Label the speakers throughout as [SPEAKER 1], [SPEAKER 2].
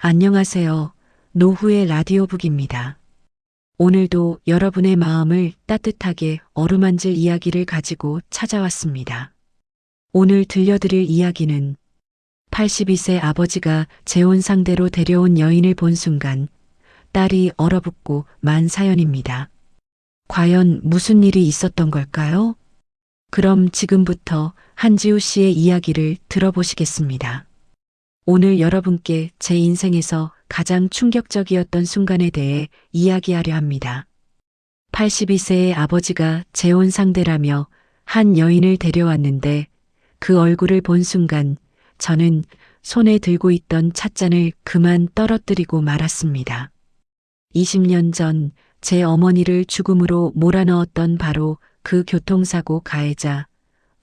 [SPEAKER 1] 안녕하세요. 노후의 라디오북입니다. 오늘도 여러분의 마음을 따뜻하게 어루만질 이야기를 가지고 찾아왔습니다. 오늘 들려드릴 이야기는 82세 아버지가 재혼 상대로 데려온 여인을 본 순간 딸이 얼어붙고 만 사연입니다. 과연 무슨 일이 있었던 걸까요? 그럼 지금부터 한지우 씨의 이야기를 들어보시겠습니다. 오늘 여러분께 제 인생에서 가장 충격적이었던 순간에 대해 이야기하려 합니다. 82세의 아버지가 재혼 상대라며 한 여인을 데려왔는데 그 얼굴을 본 순간 저는 손에 들고 있던 찻잔을 그만 떨어뜨리고 말았습니다. 20년 전 제 어머니를 죽음으로 몰아넣었던 바로 그 교통사고 가해자,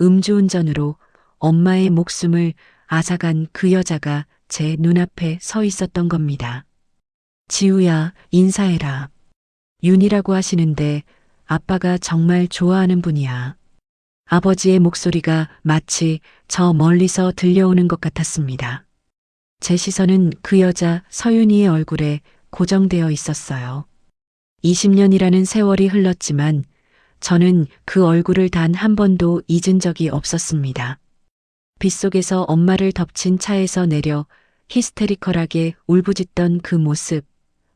[SPEAKER 1] 음주운전으로 엄마의 목숨을 앗아간 그 여자가 제 눈앞에 서 있었던 겁니다. 지우야, 인사해라. 윤이라고 하시는데 아빠가 정말 좋아하는 분이야. 아버지의 목소리가 마치 저 멀리서 들려오는 것 같았습니다. 제 시선은 그 여자 서윤이의 얼굴에 고정되어 있었어요. 20년이라는 세월이 흘렀지만 저는 그 얼굴을 단 한 번도 잊은 적이 없었습니다. 빗속에서 엄마를 덮친 차에서 내려 히스테리컬하게 울부짖던 그 모습,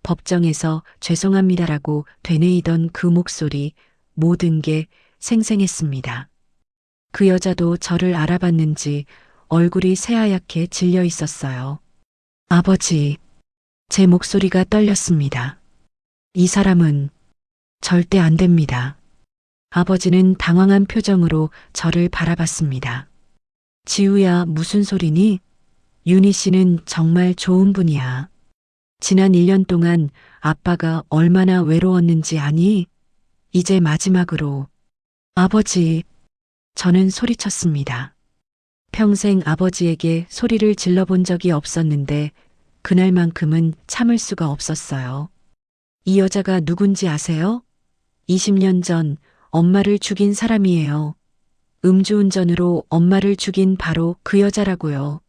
[SPEAKER 1] 법정에서 죄송합니다라고 되뇌이던 그 목소리, 모든 게 생생했습니다. 그 여자도 저를 알아봤는지 얼굴이 새하얗게 질려 있었어요. 아버지, 제 목소리가 떨렸습니다. 이 사람은 절대 안 됩니다. 아버지는 당황한 표정으로 저를 바라봤습니다. 지우야, 무슨 소리니? 윤희 씨는 정말 좋은 분이야. 지난 1년 동안 아빠가 얼마나 외로웠는지 아니? 이제 마지막으로. 아버지, 저는 소리쳤습니다. 평생 아버지에게 소리를 질러본 적이 없었는데 그날만큼은 참을 수가 없었어요. 이 여자가 누군지 아세요? 20년 전 엄마를 죽인 사람이에요. 음주운전으로 엄마를 죽인 바로 그 여자라고요.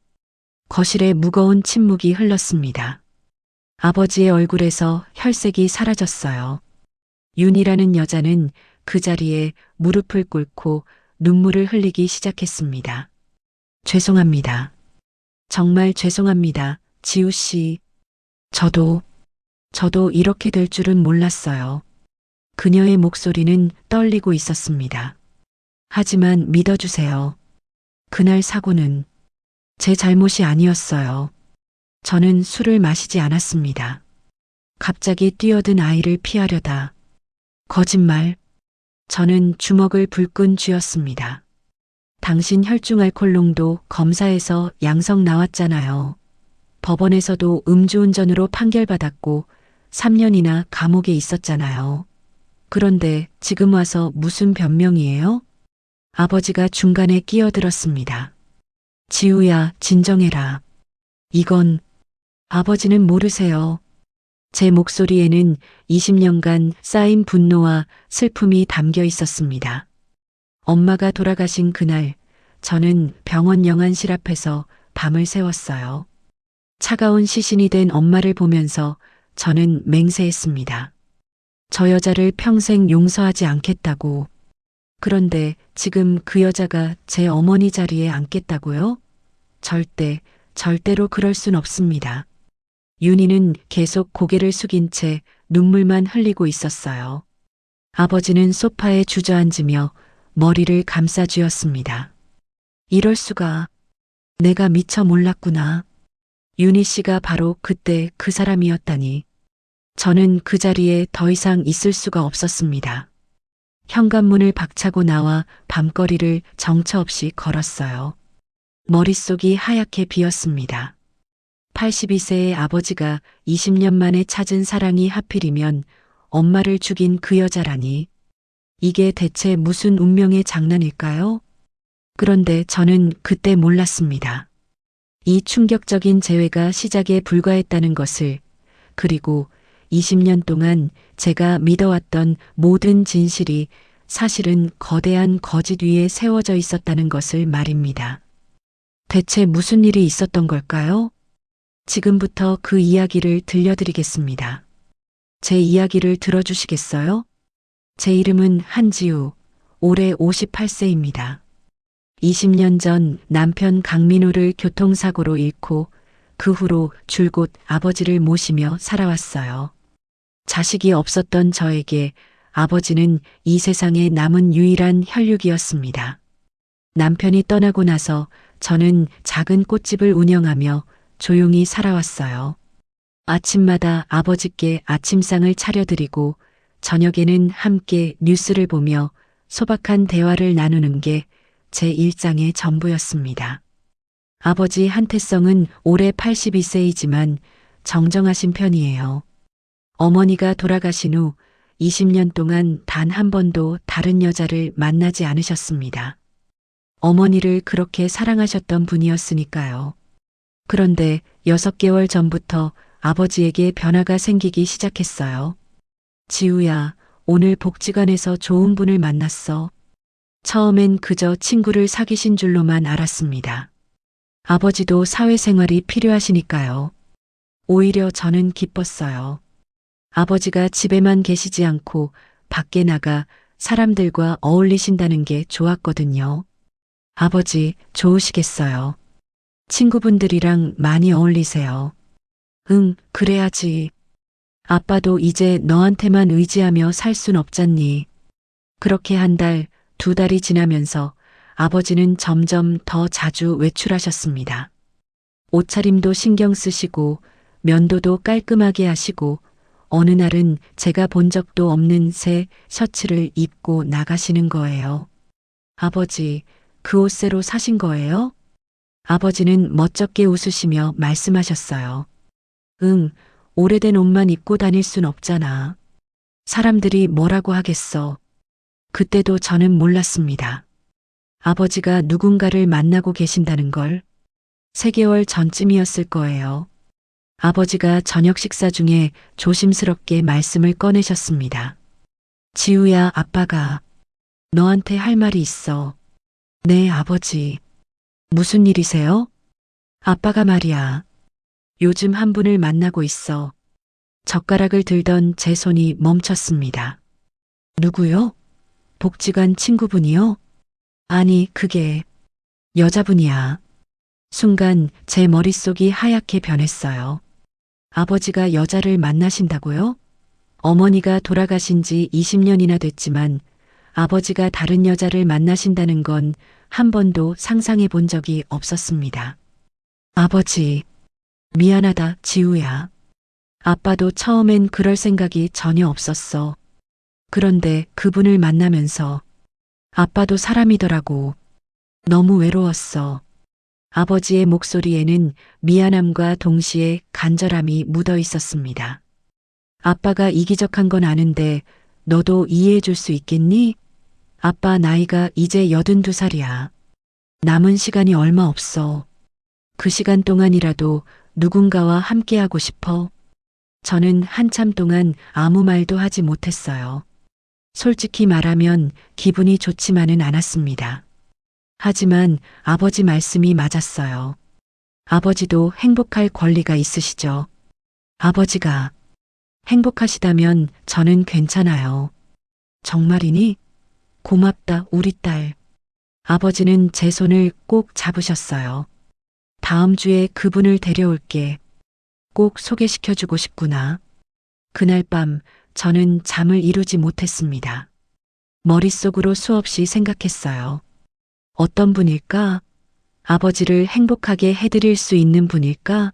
[SPEAKER 1] 거실에 무거운 침묵이 흘렀습니다. 아버지의 얼굴에서 혈색이 사라졌어요. 윤이라는 여자는 그 자리에 무릎을 꿇고 눈물을 흘리기 시작했습니다. 죄송합니다. 정말 죄송합니다, 지우 씨. 저도 이렇게 될 줄은 몰랐어요. 그녀의 목소리는 떨리고 있었습니다. 하지만 믿어주세요. 그날 사고는 제 잘못이 아니었어요. 저는 술을 마시지 않았습니다. 갑자기 뛰어든 아이를 피하려다. 거짓말. 저는 주먹을 불끈 쥐었습니다. 당신 혈중 알코올 농도 검사에서 양성 나왔잖아요. 법원에서도 음주운전으로 판결받았고 3년이나 감옥에 있었잖아요. 그런데 지금 와서 무슨 변명이에요? 아버지가 중간에 끼어들었습니다. 지우야, 진정해라. 이건 아버지는 모르세요. 제 목소리에는 20년간 쌓인 분노와 슬픔이 담겨 있었습니다. 엄마가 돌아가신 그날, 저는 병원 영안실 앞에서 밤을 새웠어요. 차가운 시신이 된 엄마를 보면서 저는 맹세했습니다. 저 여자를 평생 용서하지 않겠다고. 그런데 지금 그 여자가 제 어머니 자리에 앉겠다고요? 절대로 그럴 순 없습니다. 윤희는 계속 고개를 숙인 채 눈물만 흘리고 있었어요. 아버지는 소파에 주저앉으며 머리를 감싸쥐었습니다. 이럴 수가. 내가 미처 몰랐구나. 윤희 씨가 바로 그때 그 사람이었다니. 저는 그 자리에 더 이상 있을 수가 없었습니다. 현관문을 박차고 나와 밤거리를 정처 없이 걸었어요. 머릿속이 하얗게 비었습니다. 82세의 아버지가 20년 만에 찾은 사랑이 하필이면 엄마를 죽인 그 여자라니. 이게 대체 무슨 운명의 장난일까요? 그런데 저는 그때 몰랐습니다. 이 충격적인 재회가 시작에 불과했다는 것을, 그리고 20년 동안 제가 믿어왔던 모든 진실이 사실은 거대한 거짓 위에 세워져 있었다는 것을 말입니다. 대체 무슨 일이 있었던 걸까요? 지금부터 그 이야기를 들려드리겠습니다. 제 이야기를 들어주시겠어요? 제 이름은 한지우, 올해 58세입니다. 20년 전 남편 강민호를 교통사고로 잃고 그 후로 줄곧 아버지를 모시며 살아왔어요. 자식이 없었던 저에게 아버지는 이 세상에 남은 유일한 혈육이었습니다. 남편이 떠나고 나서 저는 작은 꽃집을 운영하며 조용히 살아왔어요. 아침마다 아버지께 아침상을 차려드리고 저녁에는 함께 뉴스를 보며 소박한 대화를 나누는 게 제 일상의 전부였습니다. 아버지 한태성은 올해 82세이지만 정정하신 편이에요. 어머니가 돌아가신 후 20년 동안 단 한 번도 다른 여자를 만나지 않으셨습니다. 어머니를 그렇게 사랑하셨던 분이었으니까요. 그런데 6개월 전부터 아버지에게 변화가 생기기 시작했어요. 지우야, 오늘 복지관에서 좋은 분을 만났어. 처음엔 그저 친구를 사귀신 줄로만 알았습니다. 아버지도 사회생활이 필요하시니까요. 오히려 저는 기뻤어요. 아버지가 집에만 계시지 않고 밖에 나가 사람들과 어울리신다는 게 좋았거든요. 아버지, 좋으시겠어요. 친구분들이랑 많이 어울리세요. 응, 그래야지. 아빠도 이제 너한테만 의지하며 살 순 없잖니. 그렇게 한 달, 2달이 지나면서 아버지는 점점 더 자주 외출하셨습니다. 옷차림도 신경 쓰시고 면도도 깔끔하게 하시고 어느 날은 제가 본 적도 없는 새 셔츠를 입고 나가시는 거예요. 아버지, 그 옷 새로 사신 거예요? 아버지는 멋쩍게 웃으시며 말씀하셨어요. 응, 오래된 옷만 입고 다닐 순 없잖아. 사람들이 뭐라고 하겠어. 그때도 저는 몰랐습니다. 아버지가 누군가를 만나고 계신다는 걸 3개월 전쯤이었을 거예요. 아버지가 저녁 식사 중에 조심스럽게 말씀을 꺼내셨습니다. 지우야, 아빠가 너한테 할 말이 있어. 네, 아버지. 무슨 일이세요? 아빠가 말이야. 요즘 한 분을 만나고 있어. 젓가락을 들던 제 손이 멈췄습니다. 누구요? 복지관 친구분이요? 아니, 그게 여자분이야. 순간 제 머릿속이 하얗게 변했어요. 아버지가 여자를 만나신다고요? 어머니가 돌아가신 지 20년이나 됐지만 아버지가 다른 여자를 만나신다는 건 한 번도 상상해 본 적이 없었습니다. 아버지, 미안하다, 지우야. 아빠도 처음엔 그럴 생각이 전혀 없었어. 그런데 그분을 만나면서 아빠도 사람이더라고. 너무 외로웠어. 아버지의 목소리에는 미안함과 동시에 간절함이 묻어 있었습니다. 아빠가 이기적한 건 아는데 너도 이해해 줄 수 있겠니? 아빠 나이가 이제 82살이야. 남은 시간이 얼마 없어. 그 시간 동안이라도 누군가와 함께하고 싶어. 저는 한참 동안 아무 말도 하지 못했어요. 솔직히 말하면 기분이 좋지만은 않았습니다. 하지만 아버지 말씀이 맞았어요. 아버지도 행복할 권리가 있으시죠. 아버지가 행복하시다면 저는 괜찮아요. 정말이니? 고맙다, 우리 딸. 아버지는 제 손을 꼭 잡으셨어요. 다음 주에 그분을 데려올게. 꼭 소개시켜주고 싶구나. 그날 밤 저는 잠을 이루지 못했습니다. 머릿속으로 수없이 생각했어요. 어떤 분일까? 아버지를 행복하게 해드릴 수 있는 분일까?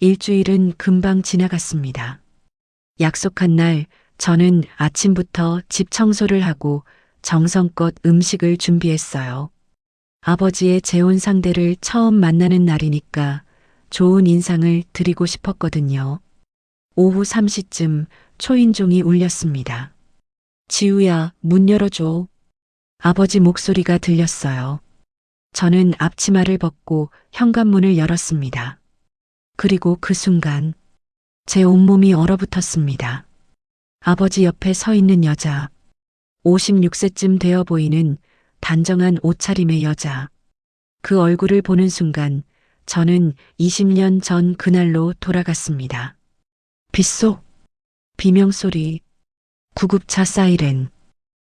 [SPEAKER 1] 일주일은 금방 지나갔습니다. 약속한 날 저는 아침부터 집 청소를 하고 정성껏 음식을 준비했어요. 아버지의 재혼 상대를 처음 만나는 날이니까 좋은 인상을 드리고 싶었거든요. 오후 3시쯤 초인종이 울렸습니다. 지우야, 문 열어줘. 아버지 목소리가 들렸어요. 저는 앞치마를 벗고 현관문을 열었습니다. 그리고 그 순간 제 온몸이 얼어붙었습니다. 아버지 옆에 서 있는 여자, 56세쯤 되어 보이는 단정한 옷차림의 여자. 그 얼굴을 보는 순간 저는 20년 전 그날로 돌아갔습니다. 빗속, 비명소리, 구급차 사이렌.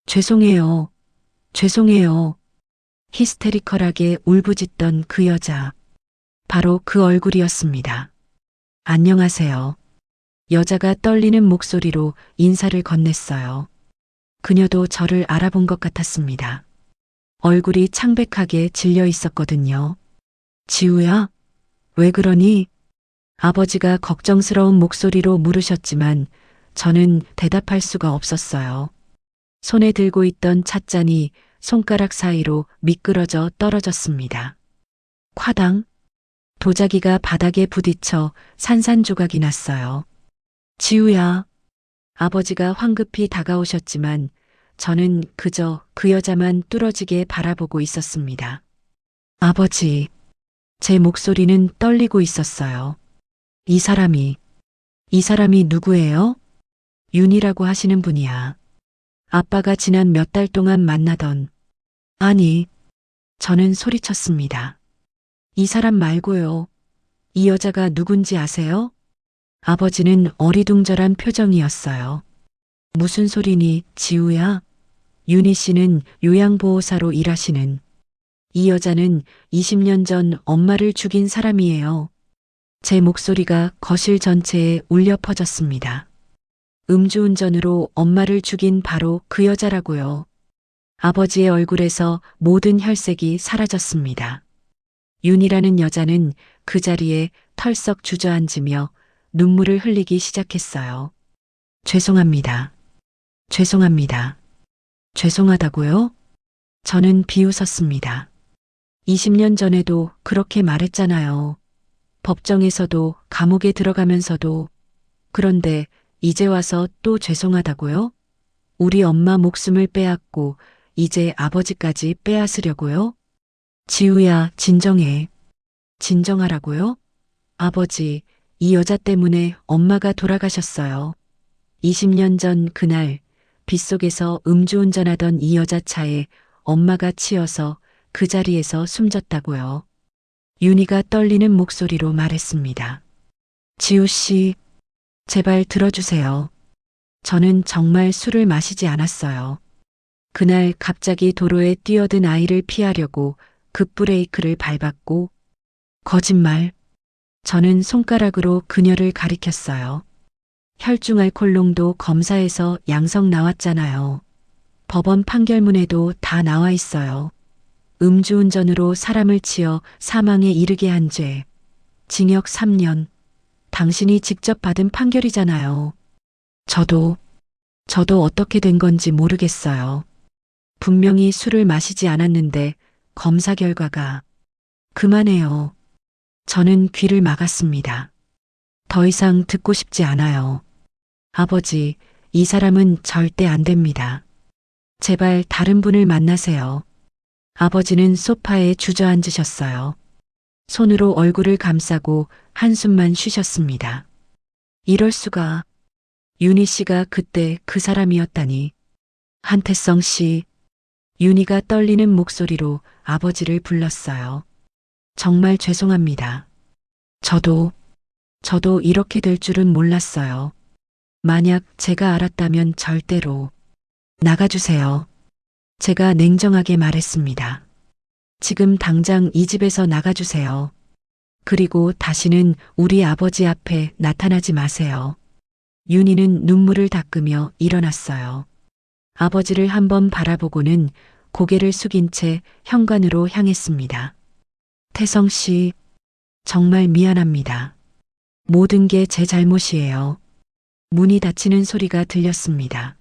[SPEAKER 1] 죄송해요. 죄송해요. 히스테리컬하게 울부짖던 그 여자. 바로 그 얼굴이었습니다. 안녕하세요. 여자가 떨리는 목소리로 인사를 건넸어요. 그녀도 저를 알아본 것 같았습니다. 얼굴이 창백하게 질려 있었거든요. 지우야, 왜 그러니? 아버지가 걱정스러운 목소리로 물으셨지만 저는 대답할 수가 없었어요. 손에 들고 있던 찻잔이 손가락 사이로 미끄러져 떨어졌습니다. 콰당, 도자기가 바닥에 부딪혀 산산조각이 났어요. 지우야, 아버지가 황급히 다가오셨지만 저는 그저 그 여자만 뚫어지게 바라보고 있었습니다. 아버지, 제 목소리는 떨리고 있었어요. 이 사람이 누구예요? 윤이라고 하시는 분이야. 아빠가 지난 몇 달 동안 만나던. 아니, 저는 소리쳤습니다. 이 사람 말고요. 이 여자가 누군지 아세요? 아버지는 어리둥절한 표정이었어요. 무슨 소리니, 지우야? 윤희 씨는 요양보호사로 일하시는. 이 여자는 20년 전 엄마를 죽인 사람이에요. 제 목소리가 거실 전체에 울려 퍼졌습니다. 음주운전으로 엄마를 죽인 바로 그 여자라고요. 아버지의 얼굴에서 모든 혈색이 사라졌습니다. 윤이라는 여자는 그 자리에 털썩 주저앉으며 눈물을 흘리기 시작했어요. 죄송합니다. 죄송합니다. 죄송하다고요? 저는 비웃었습니다. 20년 전에도 그렇게 말했잖아요. 법정에서도 감옥에 들어가면서도. 그런데 이제 와서 또 죄송하다고요? 우리 엄마 목숨을 빼앗고 이제 아버지까지 빼앗으려고요? 지우야, 진정해. 진정하라고요? 아버지, 이 여자 때문에 엄마가 돌아가셨어요. 20년 전 그날 빗속에서 음주운전하던 이 여자 차에 엄마가 치여서 그 자리에서 숨졌다고요. 윤희가 떨리는 목소리로 말했습니다. 지우 씨, 제발 들어주세요. 저는 정말 술을 마시지 않았어요. 그날 갑자기 도로에 뛰어든 아이를 피하려고 급브레이크를 밟았고, 거짓말. 저는 손가락으로 그녀를 가리켰어요. 혈중 알코올 농도 검사에서 양성 나왔잖아요. 법원 판결문에도 다 나와 있어요. 음주운전으로 사람을 치어 사망에 이르게 한 죄. 징역 3년. 당신이 직접 받은 판결이잖아요. 저도 어떻게 된 건지 모르겠어요. 분명히 술을 마시지 않았는데 검사 결과가. 그만해요. 저는 귀를 막았습니다. 더 이상 듣고 싶지 않아요. 아버지, 이 사람은 절대 안 됩니다. 제발 다른 분을 만나세요. 아버지는 소파에 주저앉으셨어요. 손으로 얼굴을 감싸고 한숨만 쉬셨습니다. 이럴 수가. 윤희 씨가 그때 그 사람이었다니. 한태성 씨. 윤희가 떨리는 목소리로 아버지를 불렀어요. 정말 죄송합니다. 저도 이렇게 될 줄은 몰랐어요. 만약 제가 알았다면 절대로. 나가주세요. 제가 냉정하게 말했습니다. 지금 당장 이 집에서 나가주세요. 그리고 다시는 우리 아버지 앞에 나타나지 마세요. 윤희는 눈물을 닦으며 일어났어요. 아버지를 한번 바라보고는 고개를 숙인 채 현관으로 향했습니다. 태성 씨, 정말 미안합니다. 모든 게 제 잘못이에요. 문이 닫히는 소리가 들렸습니다.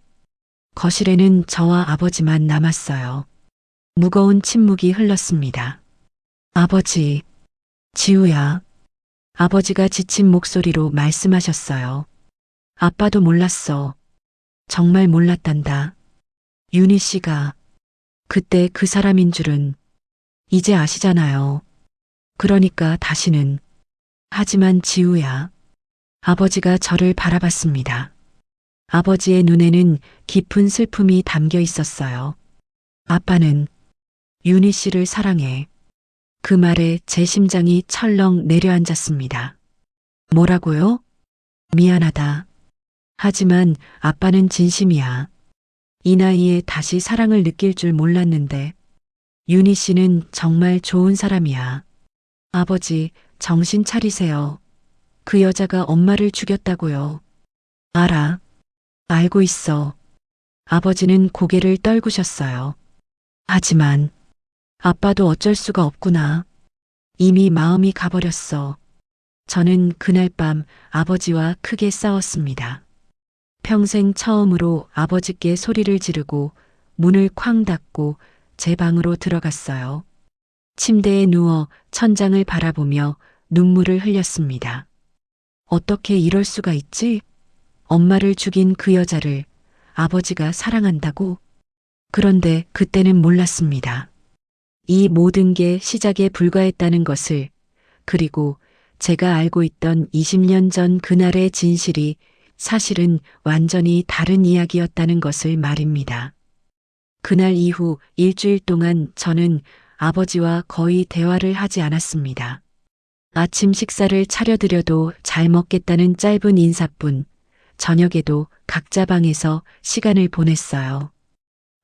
[SPEAKER 1] 거실에는 저와 아버지만 남았어요. 무거운 침묵이 흘렀습니다. 아버지, 지우야. 아버지가 지친 목소리로 말씀하셨어요. 아빠도 몰랐어. 정말 몰랐단다. 윤희 씨가 그때 그 사람인 줄은 이제 아시잖아요. 그러니까 다시는. 하지만 지우야. 아버지가 저를 바라봤습니다. 아버지의 눈에는 깊은 슬픔이 담겨 있었어요. 아빠는 윤희 씨를 사랑해. 그 말에 제 심장이 철렁 내려앉았습니다. 뭐라고요? 미안하다. 하지만 아빠는 진심이야. 이 나이에 다시 사랑을 느낄 줄 몰랐는데 윤희 씨는 정말 좋은 사람이야. 아버지, 정신 차리세요. 그 여자가 엄마를 죽였다고요. 알아. 알고 있어. 아버지는 고개를 떨구셨어요. 하지만 아빠도 어쩔 수가 없구나. 이미 마음이 가버렸어. 저는 그날 밤 아버지와 크게 싸웠습니다. 평생 처음으로 아버지께 소리를 지르고 문을 쾅 닫고 제 방으로 들어갔어요. 침대에 누워 천장을 바라보며 눈물을 흘렸습니다. 어떻게 이럴 수가 있지? 엄마를 죽인 그 여자를 아버지가 사랑한다고? 그런데 그때는 몰랐습니다. 이 모든 게 시작에 불과했다는 것을, 그리고 제가 알고 있던 20년 전 그날의 진실이 사실은 완전히 다른 이야기였다는 것을 말입니다. 그날 이후 일주일 동안 저는 아버지와 거의 대화를 하지 않았습니다. 아침 식사를 차려드려도 잘 먹겠다는 짧은 인사뿐, 저녁에도 각자 방에서 시간을 보냈어요.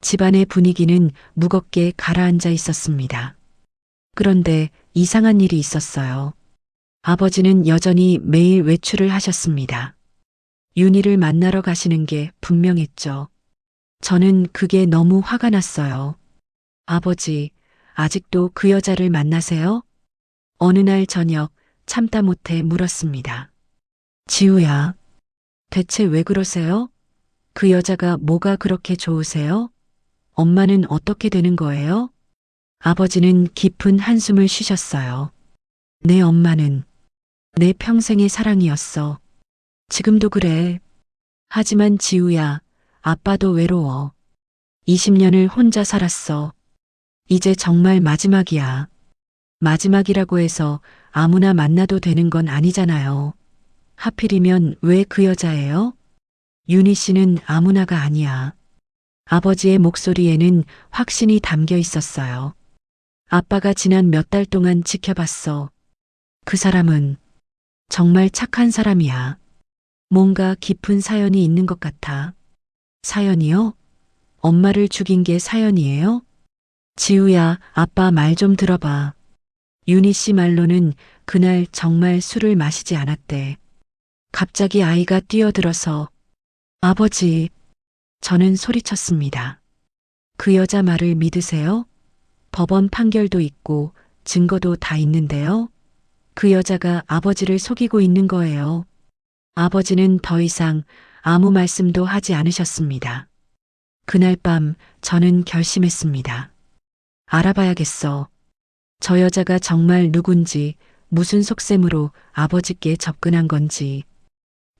[SPEAKER 1] 집안의 분위기는 무겁게 가라앉아 있었습니다. 그런데 이상한 일이 있었어요. 아버지는 여전히 매일 외출을 하셨습니다. 윤희를 만나러 가시는 게 분명했죠. 저는 그게 너무 화가 났어요. 아버지, 아직도 그 여자를 만나세요? 어느 날 저녁 참다 못해 물었습니다. 지우야, 대체 왜 그러세요? 그 여자가 뭐가 그렇게 좋으세요? 엄마는 어떻게 되는 거예요? 아버지는 깊은 한숨을 쉬셨어요. 내 엄마는 내 평생의 사랑이었어. 지금도 그래. 하지만 지우야, 아빠도 외로워. 20년을 혼자 살았어. 이제 정말 마지막이야. 마지막이라고 해서 아무나 만나도 되는 건 아니잖아요. 하필이면 왜 그 여자예요? 윤희 씨는 아무나가 아니야. 아버지의 목소리에는 확신이 담겨 있었어요. 아빠가 지난 몇 달 동안 지켜봤어. 그 사람은 정말 착한 사람이야. 뭔가 깊은 사연이 있는 것 같아. 사연이요? 엄마를 죽인 게 사연이에요? 지우야, 아빠 말 좀 들어봐. 윤희 씨 말로는 그날 정말 술을 마시지 않았대. 갑자기 아이가 뛰어들어서 아버지, 저는 소리쳤습니다. 그 여자 말을 믿으세요? 법원 판결도 있고 증거도 다 있는데요. 그 여자가 아버지를 속이고 있는 거예요. 아버지는 더 이상 아무 말씀도 하지 않으셨습니다. 그날 밤 저는 결심했습니다. 알아봐야겠어. 저 여자가 정말 누군지, 무슨 속셈으로 아버지께 접근한 건지.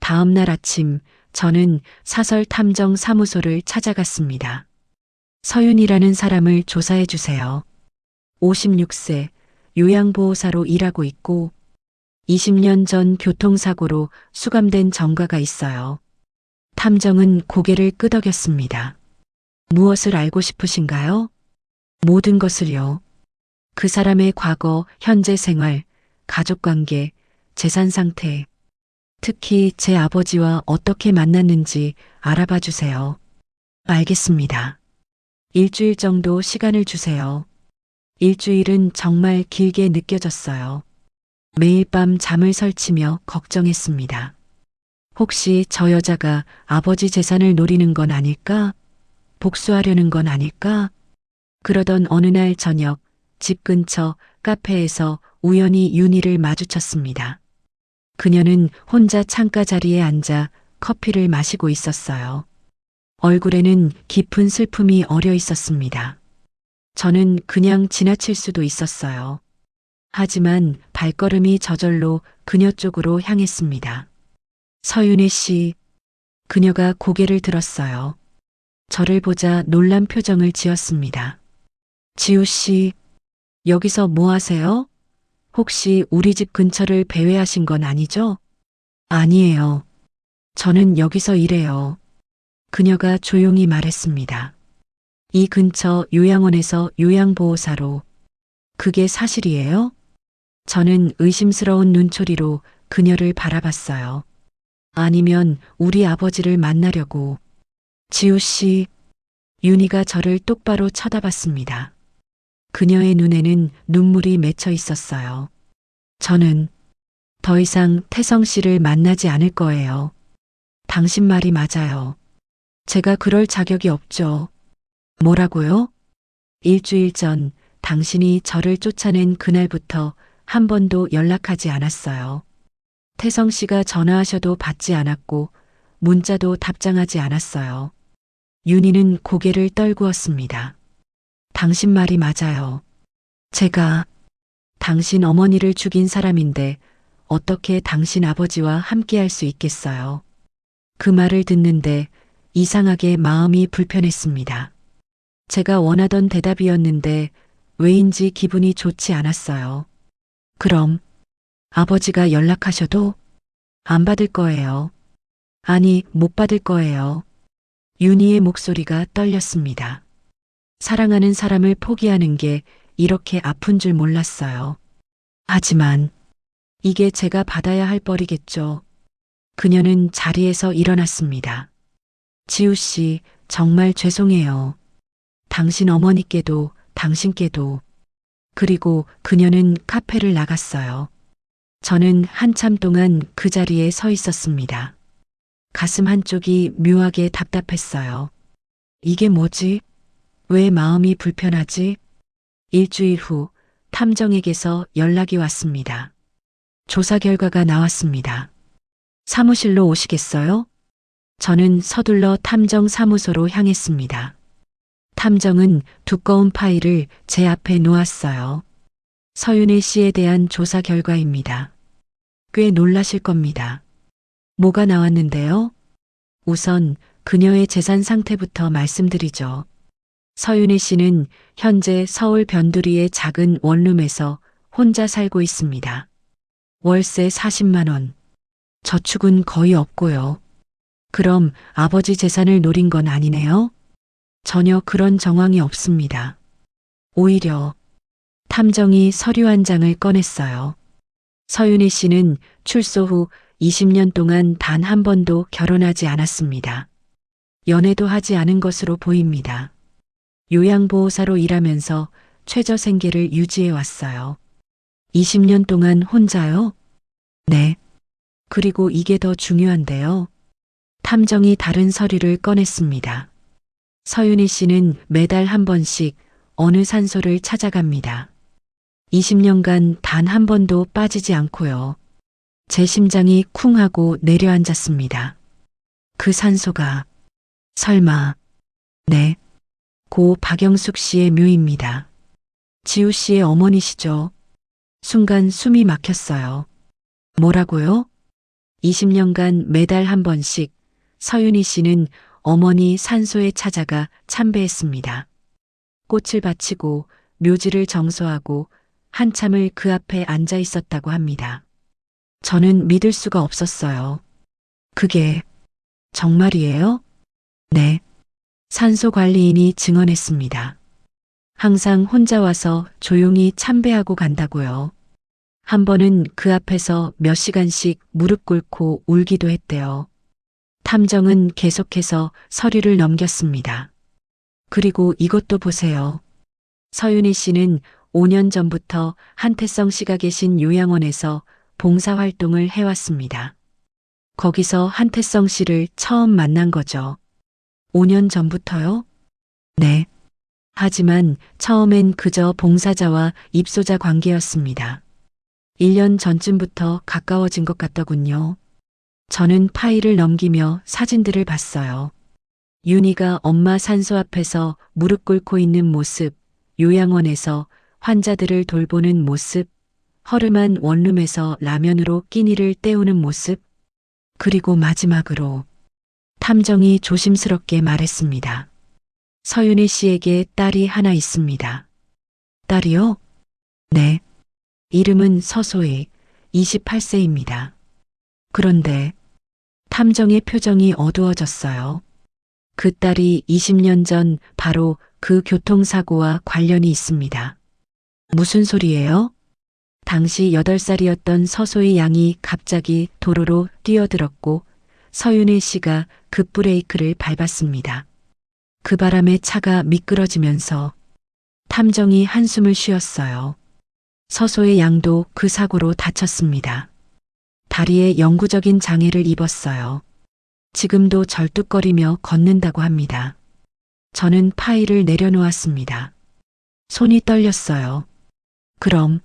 [SPEAKER 1] 다음 날 아침 저는 사설 탐정 사무소를 찾아갔습니다. 서윤이라는 사람을 조사해 주세요. 56세, 요양보호사로 일하고 있고 20년 전 교통사고로 수감된 전과가 있어요. 탐정은 고개를 끄덕였습니다. 무엇을 알고 싶으신가요? 모든 것을요. 그 사람의 과거, 현재 생활, 가족관계, 재산 상태, 특히 제 아버지와 어떻게 만났는지 알아봐 주세요. 알겠습니다. 일주일 정도 시간을 주세요. 일주일은 정말 길게 느껴졌어요. 매일 밤 잠을 설치며 걱정했습니다. 혹시 저 여자가 아버지 재산을 노리는 건 아닐까? 복수하려는 건 아닐까? 그러던 어느 날 저녁 집 근처 카페에서 우연히 윤희를 마주쳤습니다. 그녀는 혼자 창가 자리에 앉아 커피를 마시고 있었어요. 얼굴에는 깊은 슬픔이 어려 있었습니다. 저는 그냥 지나칠 수도 있었어요. 하지만 발걸음이 저절로 그녀 쪽으로 향했습니다. 서윤희 씨, 그녀가 고개를 들었어요. 저를 보자 놀란 표정을 지었습니다. 지우 씨, 여기서 뭐 하세요? 혹시 우리 집 근처를 배회하신 건 아니죠? 아니에요. 저는 여기서 일해요. 그녀가 조용히 말했습니다. 이 근처 요양원에서 요양보호사로. 그게 사실이에요? 저는 의심스러운 눈초리로 그녀를 바라봤어요. 아니면 우리 아버지를 만나려고. 지우 씨, 윤희가 저를 똑바로 쳐다봤습니다. 그녀의 눈에는 눈물이 맺혀 있었어요. 저는 더 이상 태성 씨를 만나지 않을 거예요. 당신 말이 맞아요. 제가 그럴 자격이 없죠. 뭐라고요? 일주일 전 당신이 저를 쫓아낸 그날부터 한 번도 연락하지 않았어요. 태성 씨가 전화하셔도 받지 않았고 문자도 답장하지 않았어요. 윤희는 고개를 떨구었습니다. 당신 말이 맞아요. 제가 당신 어머니를 죽인 사람인데 어떻게 당신 아버지와 함께할 수 있겠어요. 그 말을 듣는데 이상하게 마음이 불편했습니다. 제가 원하던 대답이었는데 왜인지 기분이 좋지 않았어요. 그럼 아버지가 연락하셔도 안 받을 거예요. 아니, 못 받을 거예요. 윤희의 목소리가 떨렸습니다. 사랑하는 사람을 포기하는 게 이렇게 아픈 줄 몰랐어요. 하지만 이게 제가 받아야 할 벌이겠죠. 그녀는 자리에서 일어났습니다. 지우 씨, 정말 죄송해요. 당신 어머니께도, 당신께도. 그리고 그녀는 카페를 나갔어요. 저는 한참 동안 그 자리에 서 있었습니다. 가슴 한쪽이 묘하게 답답했어요. 이게 뭐지? 왜 마음이 불편하지? 일주일 후 탐정에게서 연락이 왔습니다. 조사 결과가 나왔습니다. 사무실로 오시겠어요? 저는 서둘러 탐정 사무소로 향했습니다. 탐정은 두꺼운 파일을 제 앞에 놓았어요. 서윤혜 씨에 대한 조사 결과입니다. 꽤 놀라실 겁니다. 뭐가 나왔는데요? 우선 그녀의 재산 상태부터 말씀드리죠. 서윤혜 씨는 현재 서울 변두리의 작은 원룸에서 혼자 살고 있습니다. 월세 40만 원. 저축은 거의 없고요. 그럼 아버지 재산을 노린 건 아니네요? 전혀 그런 정황이 없습니다. 오히려 탐정이 서류 한 장을 꺼냈어요. 서윤희 씨는 출소 후 20년 동안 단 한 번도 결혼하지 않았습니다. 연애도 하지 않은 것으로 보입니다. 요양보호사로 일하면서 최저 생계를 유지해 왔어요. 20년 동안 혼자요? 네. 그리고 이게 더 중요한데요. 탐정이 다른 서류를 꺼냈습니다. 서윤희 씨는 매달 한 번씩 어느 산소를 찾아갑니다. 20년간 단 한 번도 빠지지 않고요. 제 심장이 쿵 하고 내려앉았습니다. 그 산소가 설마 네. 고 박영숙 씨의 묘입니다. 지우 씨의 어머니시죠. 순간 숨이 막혔어요. 뭐라고요? 20년간 매달 한 번씩 서윤희 씨는 어머니 산소에 찾아가 참배했습니다. 꽃을 바치고 묘지를 정소하고 한참을 그 앞에 앉아 있었다고 합니다. 저는 믿을 수가 없었어요. 그게 정말이에요? 네. 산소 관리인이 증언했습니다. 항상 혼자 와서 조용히 참배하고 간다고요. 한 번은 그 앞에서 몇 시간씩 무릎 꿇고 울기도 했대요. 탐정은 계속해서 서류를 넘겼습니다. 그리고 이것도 보세요. 서윤희 씨는 5년 전부터 한태성 씨가 계신 요양원에서 봉사활동을 해왔습니다. 거기서 한태성 씨를 처음 만난 거죠. 5년 전부터요? 네. 하지만 처음엔 그저 봉사자와 입소자 관계였습니다. 1년 전쯤부터 가까워진 것 같더군요. 저는 파일을 넘기며 사진들을 봤어요. 윤희가 엄마 산소 앞에서 무릎 꿇고 있는 모습, 요양원에서 환자들을 돌보는 모습, 허름한 원룸에서 라면으로 끼니를 때우는 모습, 그리고 마지막으로 탐정이 조심스럽게 말했습니다. 서윤희 씨에게 딸이 하나 있습니다. 딸이요? 네. 이름은 서소희, 28세입니다. 그런데 탐정의 표정이 어두워졌어요. 그 딸이 20년 전 바로 그 교통사고와 관련이 있습니다. 무슨 소리예요? 당시 8살이었던 서소희 양이 갑자기 도로로 뛰어들었고 서윤혜 씨가 급브레이크를 밟았습니다. 그 바람에 차가 미끄러지면서 탐정이 한숨을 쉬었어요. 서소의 양도 그 사고로 다쳤습니다. 다리에 영구적인 장애를 입었어요. 지금도 절뚝거리며 걷는다고 합니다. 저는 파일을 내려놓았습니다. 손이 떨렸어요. 그럼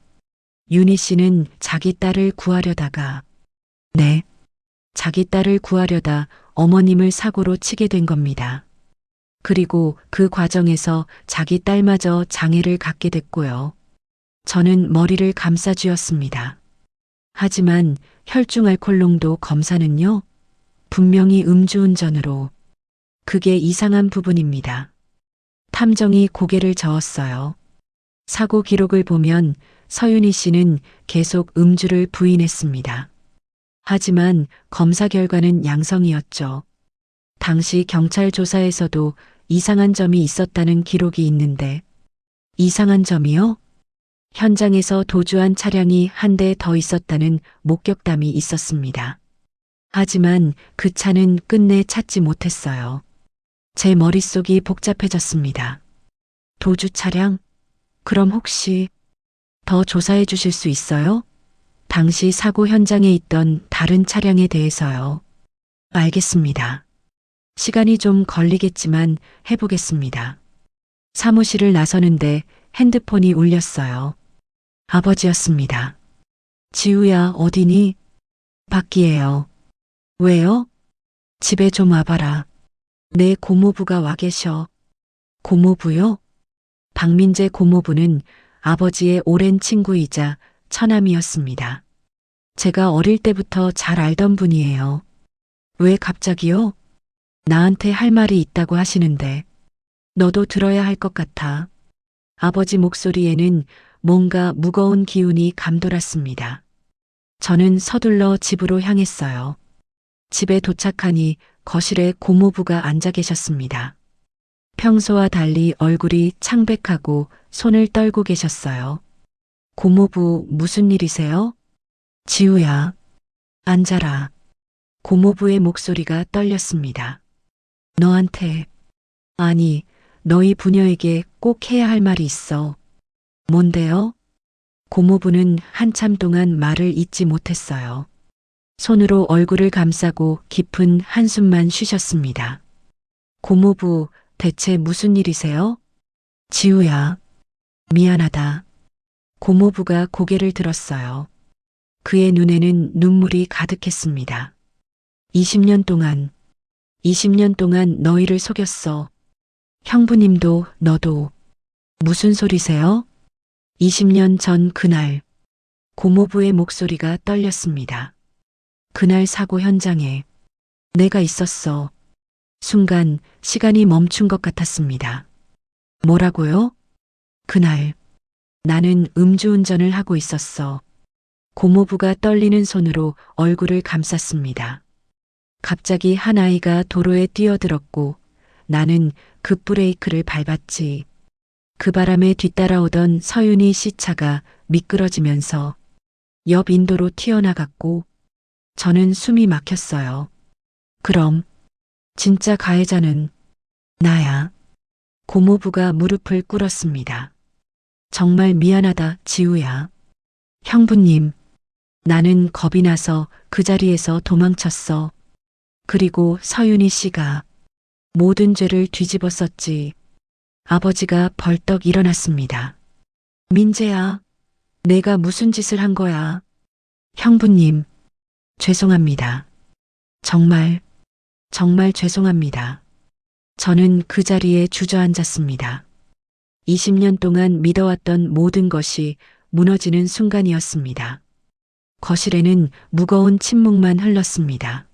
[SPEAKER 1] 윤희 씨는 자기 딸을 구하려다가, 네, 자기 딸을 구하려다 어머님을 사고로 치게 된 겁니다. 그리고 그 과정에서 자기 딸마저 장애를 갖게 됐고요. 저는 머리를 감싸쥐었습니다. 하지만 혈중 알코올 농도 검사는요, 분명히 음주운전으로. 그게 이상한 부분입니다. 탐정이 고개를 저었어요. 사고 기록을 보면 서윤희 씨는 계속 음주를 부인했습니다. 하지만 검사 결과는 양성이었죠. 당시 경찰 조사에서도 이상한 점이 있었다는 기록이 있는데, 이상한 점이요? 현장에서 도주한 차량이 한 대 더 있었다는 목격담이 있었습니다. 하지만 그 차는 끝내 찾지 못했어요. 제 머릿속이 복잡해졌습니다. 도주 차량? 그럼 혹시 더 조사해 주실 수 있어요? 당시 사고 현장에 있던 다른 차량에 대해서요. 알겠습니다. 시간이 좀 걸리겠지만 해보겠습니다. 사무실을 나서는데 핸드폰이 울렸어요. 아버지였습니다. 지우야, 어디니? 밖이에요. 왜요? 집에 좀 와봐라. 내 고모부가 와 계셔. 고모부요? 박민재 고모부는 아버지의 오랜 친구이자 처남이었습니다. 제가 어릴 때부터 잘 알던 분이에요. 왜 갑자기요? 나한테 할 말이 있다고 하시는데 너도 들어야 할 것 같아. 아버지 목소리에는 뭔가 무거운 기운이 감돌았습니다. 저는 서둘러 집으로 향했어요. 집에 도착하니 거실에 고모부가 앉아 계셨습니다. 평소와 달리 얼굴이 창백하고 손을 떨고 계셨어요. 고모부, 무슨 일이세요? 지우야, 앉아라. 고모부의 목소리가 떨렸습니다. 너한테, 아니, 너희 부녀에게 꼭 해야 할 말이 있어. 뭔데요? 고모부는 한참 동안 말을 잇지 못했어요. 손으로 얼굴을 감싸고 깊은 한숨만 쉬셨습니다. 고모부, 대체 무슨 일이세요? 지우야, 미안하다. 고모부가 고개를 들었어요. 그의 눈에는 눈물이 가득했습니다. 20년 동안 너희를 속였어. 형부님도 너도. 무슨 소리세요? 20년 전 그날, 고모부의 목소리가 떨렸습니다. 그날 사고 현장에 내가 있었어. 순간 시간이 멈춘 것 같았습니다. 뭐라고요? 그날 나는 음주운전을 하고 있었어. 고모부가 떨리는 손으로 얼굴을 감쌌습니다. 갑자기 한 아이가 도로에 뛰어들었고 나는 급브레이크를 밟았지. 그 바람에 뒤따라오던 서윤희 씨 차가 미끄러지면서 옆 인도로 튀어나갔고 저는 숨이 막혔어요. 그럼 진짜 가해자는 나야. 고모부가 무릎을 꿇었습니다. 정말 미안하다, 지우야. 형부님, 나는 겁이 나서 그 자리에서 도망쳤어. 그리고 서윤희 씨가 모든 죄를 뒤집었었지. 아버지가 벌떡 일어났습니다. 민재야, 내가 무슨 짓을 한 거야? 형부님, 죄송합니다. 정말 죄송합니다. 저는 그 자리에 주저앉았습니다. 20년 동안 믿어왔던 모든 것이 무너지는 순간이었습니다. 거실에는 무거운 침묵만 흘렀습니다.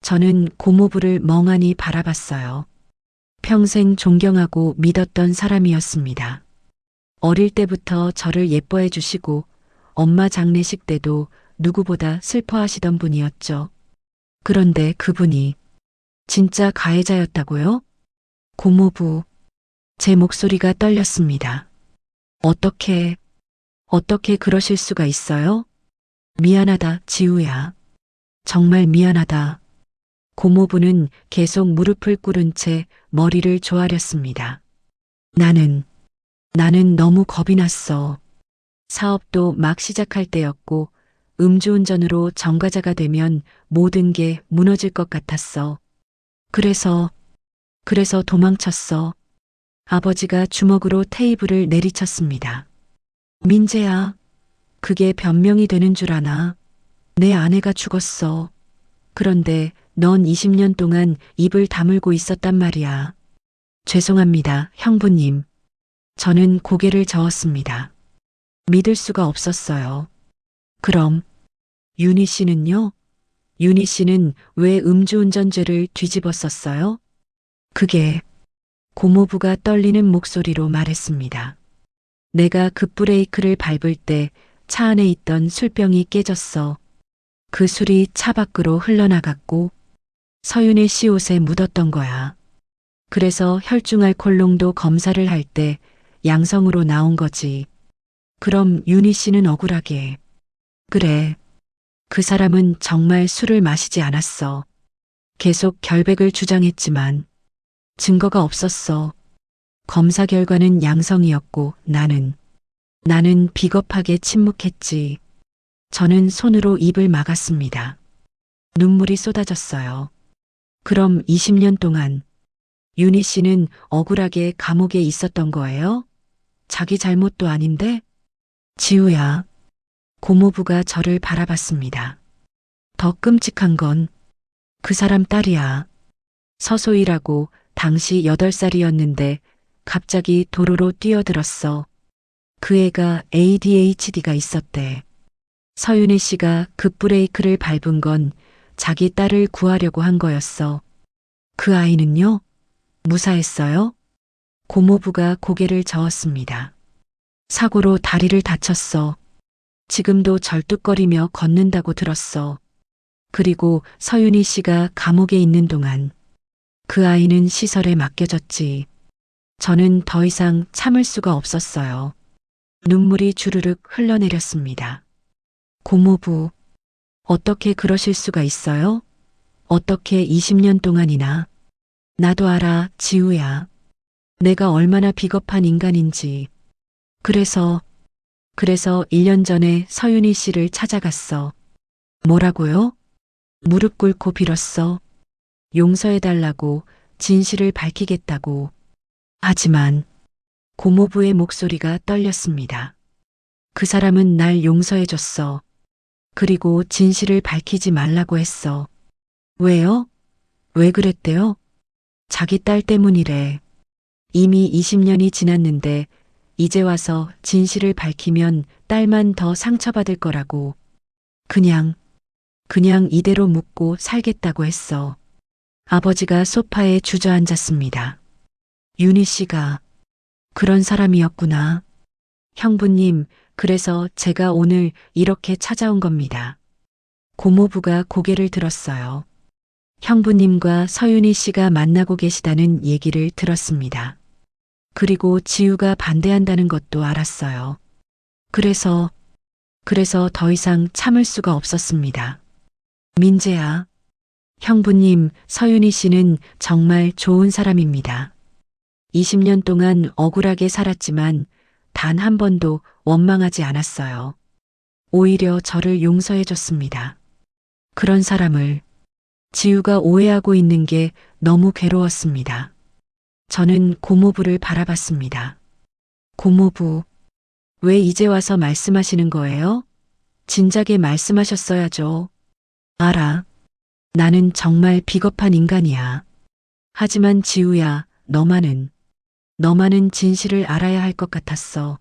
[SPEAKER 1] 저는 고모부를 멍하니 바라봤어요. 평생 존경하고 믿었던 사람이었습니다. 어릴 때부터 저를 예뻐해 주시고 엄마 장례식 때도 누구보다 슬퍼하시던 분이었죠. 그런데 그분이 진짜 가해자였다고요? 고모부, 제 목소리가 떨렸습니다. 어떻게 어떻게 그러실 수가 있어요? 미안하다, 지우야. 정말 미안하다. 고모부는 계속 무릎을 꿇은 채 머리를 조아렸습니다. 나는 너무 겁이 났어. 사업도 막 시작할 때였고 음주운전으로 전과자가 되면 모든 게 무너질 것 같았어. 그래서 도망쳤어. 아버지가 주먹으로 테이블을 내리쳤습니다. 민재야, 그게 변명이 되는 줄 아나? 내 아내가 죽었어. 그런데 넌 20년 동안 입을 다물고 있었단 말이야. 죄송합니다, 형부님. 저는 고개를 저었습니다. 믿을 수가 없었어요. 그럼 윤희 씨는요? 윤희 씨는 왜 음주운전죄를 뒤집었었어요? 그게 고모부가 떨리는 목소리로 말했습니다. 내가 급브레이크를 밟을 때 차 안에 있던 술병이 깨졌어. 그 술이 차 밖으로 흘러나갔고 서윤의 씨 옷에 묻었던 거야. 그래서 혈중 알코올 농도 검사를 할 때 양성으로 나온 거지. 그럼 윤희 씨는 억울하게. 그래. 그 사람은 정말 술을 마시지 않았어. 계속 결백을 주장했지만 증거가 없었어. 검사 결과는 양성이었고 나는 비겁하게 침묵했지. 저는 손으로 입을 막았습니다. 눈물이 쏟아졌어요. 그럼 20년 동안 윤희 씨는 억울하게 감옥에 있었던 거예요? 자기 잘못도 아닌데? 지우야. 고모부가 저를 바라봤습니다. 더 끔찍한 건 그 사람 딸이야. 서소희라고 당시 8살이었는데 갑자기 도로로 뛰어들었어. 그 애가 ADHD가 있었대. 서윤희 씨가 급브레이크를 밟은 건 자기 딸을 구하려고 한 거였어. 그 아이는요? 무사했어요? 고모부가 고개를 저었습니다. 사고로 다리를 다쳤어. 지금도 절뚝거리며 걷는다고 들었어. 그리고 서윤희 씨가 감옥에 있는 동안 그 아이는 시설에 맡겨졌지. 저는 더 이상 참을 수가 없었어요. 눈물이 주르륵 흘러내렸습니다. 고모부, 어떻게 그러실 수가 있어요? 어떻게 20년 동안이나. 나도 알아, 지우야. 내가 얼마나 비겁한 인간인지. 그래서 1년 전에 서윤희 씨를 찾아갔어. 뭐라고요? 무릎 꿇고 빌었어. 용서해달라고, 진실을 밝히겠다고. 하지만 고모부의 목소리가 떨렸습니다. 그 사람은 날 용서해줬어. 그리고 진실을 밝히지 말라고 했어. 왜요? 왜 그랬대요? 자기 딸 때문이래. 이미 20년이 지났는데 이제 와서 진실을 밝히면 딸만 더 상처받을 거라고. 그냥 이대로 묵고 살겠다고 했어. 아버지가 소파에 주저앉았습니다. 윤희 씨가 그런 사람이었구나. 형부님, 그래서 제가 오늘 이렇게 찾아온 겁니다. 고모부가 고개를 들었어요. 형부님과 서윤희 씨가 만나고 계시다는 얘기를 들었습니다. 그리고 지우가 반대한다는 것도 알았어요. 그래서 더 이상 참을 수가 없었습니다. 민재야, 형부님, 서윤희 씨는 정말 좋은 사람입니다. 20년 동안 억울하게 살았지만 단 한 번도 원망하지 않았어요. 오히려 저를 용서해줬습니다. 그런 사람을 지우가 오해하고 있는 게 너무 괴로웠습니다. 저는 고모부를 바라봤습니다. 고모부, 왜 이제 와서 말씀하시는 거예요? 진작에 말씀하셨어야죠. 알아. 나는 정말 비겁한 인간이야. 하지만 지우야, 너만은 진실을 알아야 할 것 같았어.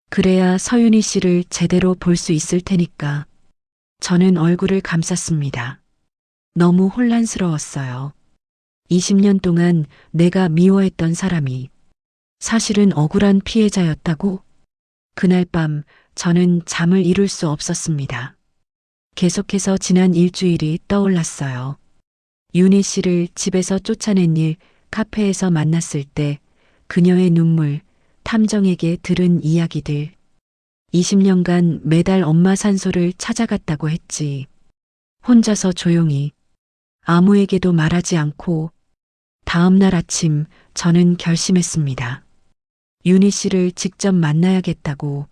[SPEAKER 1] 그래야 서윤희 씨를 제대로 볼 수 있을 테니까. 저는 얼굴을 감쌌습니다. 너무 혼란스러웠어요. 20년 동안 내가 미워했던 사람이 사실은 억울한 피해자였다고? 그날 밤 저는 잠을 이룰 수 없었습니다. 계속해서 지난 일주일이 떠올랐어요. 윤희 씨를 집에서 쫓아낸 일, 카페에서 만났을 때 그녀의 눈물, 탐정에게 들은 이야기들. 20년간 매달 엄마 산소를 찾아갔다고 했지. 혼자서 조용히 아무에게도 말하지 않고 다음 날 아침 저는 결심했습니다. 윤희 씨를 직접 만나야겠다고.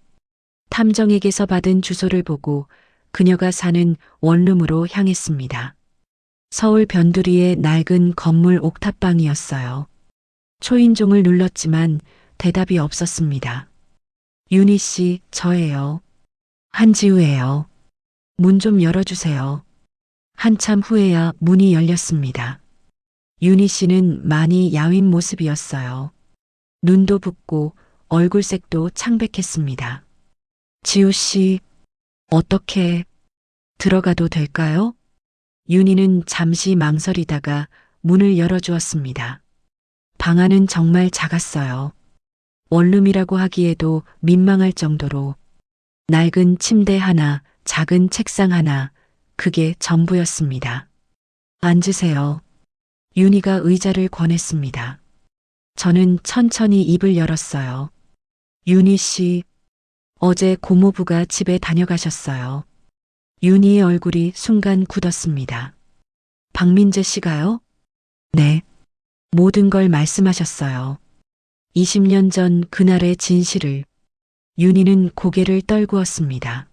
[SPEAKER 1] 탐정에게서 받은 주소를 보고 그녀가 사는 원룸으로 향했습니다. 서울 변두리의 낡은 건물 옥탑방이었어요. 초인종을 눌렀지만 대답이 없었습니다. 윤희 씨, 저예요. 한지우예요. 문 좀 열어주세요. 한참 후에야 문이 열렸습니다. 윤희 씨는 많이 야윈 모습이었어요. 눈도 붓고 얼굴색도 창백했습니다. 지우 씨, 어떻게 들어가도 될까요? 윤희는 잠시 망설이다가 문을 열어주었습니다. 방 안은 정말 작았어요. 원룸이라고 하기에도 민망할 정도로 낡은 침대 하나, 작은 책상 하나, 그게 전부였습니다. 앉으세요. 윤희가 의자를 권했습니다. 저는 천천히 입을 열었어요. 윤희 씨, 어제 고모부가 집에 다녀가셨어요. 윤희의 얼굴이 순간 굳었습니다. 박민재 씨가요? 네. 모든 걸 말씀하셨어요. 20년 전 그날의 진실을. 윤희는 고개를 떨구었습니다.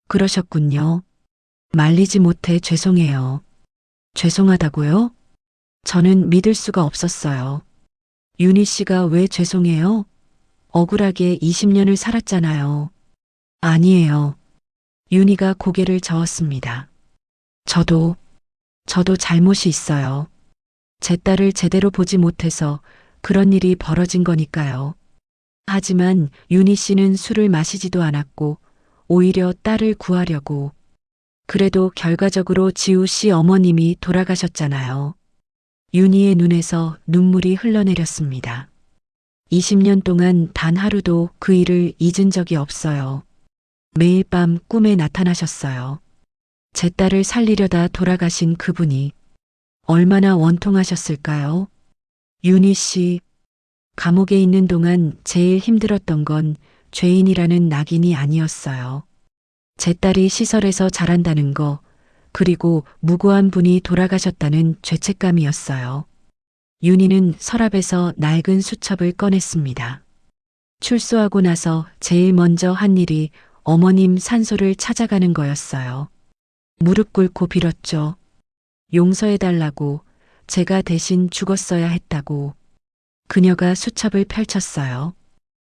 [SPEAKER 1] 그러셨군요. 말리지 못해 죄송해요. 죄송하다고요? 저는 믿을 수가 없었어요. 윤희 씨가 왜 죄송해요? 억울하게 20년을 살았잖아요. 아니에요. 윤희가 고개를 저었습니다. 저도 잘못이 있어요. 제 딸을 제대로 보지 못해서 그런 일이 벌어진 거니까요. 하지만 윤희 씨는 술을 마시지도 않았고 오히려 딸을 구하려고. 그래도 결과적으로 지우 씨 어머님이 돌아가셨잖아요. 윤희의 눈에서 눈물이 흘러내렸습니다. 20년 동안 단 하루도 그 일을 잊은 적이 없어요. 매일 밤 꿈에 나타나셨어요. 제 딸을 살리려다 돌아가신 그분이 얼마나 원통하셨을까요? 윤희 씨, 감옥에 있는 동안 제일 힘들었던 건 죄인이라는 낙인이 아니었어요. 제 딸이 시설에서 자란다는 거, 그리고 무고한 분이 돌아가셨다는 죄책감이었어요. 윤희는 서랍에서 낡은 수첩을 꺼냈습니다. 출소하고 나서 제일 먼저 한 일이 어머님 산소를 찾아가는 거였어요. 무릎 꿇고 빌었죠. 용서해달라고, 제가 대신 죽었어야 했다고. 그녀가 수첩을 펼쳤어요.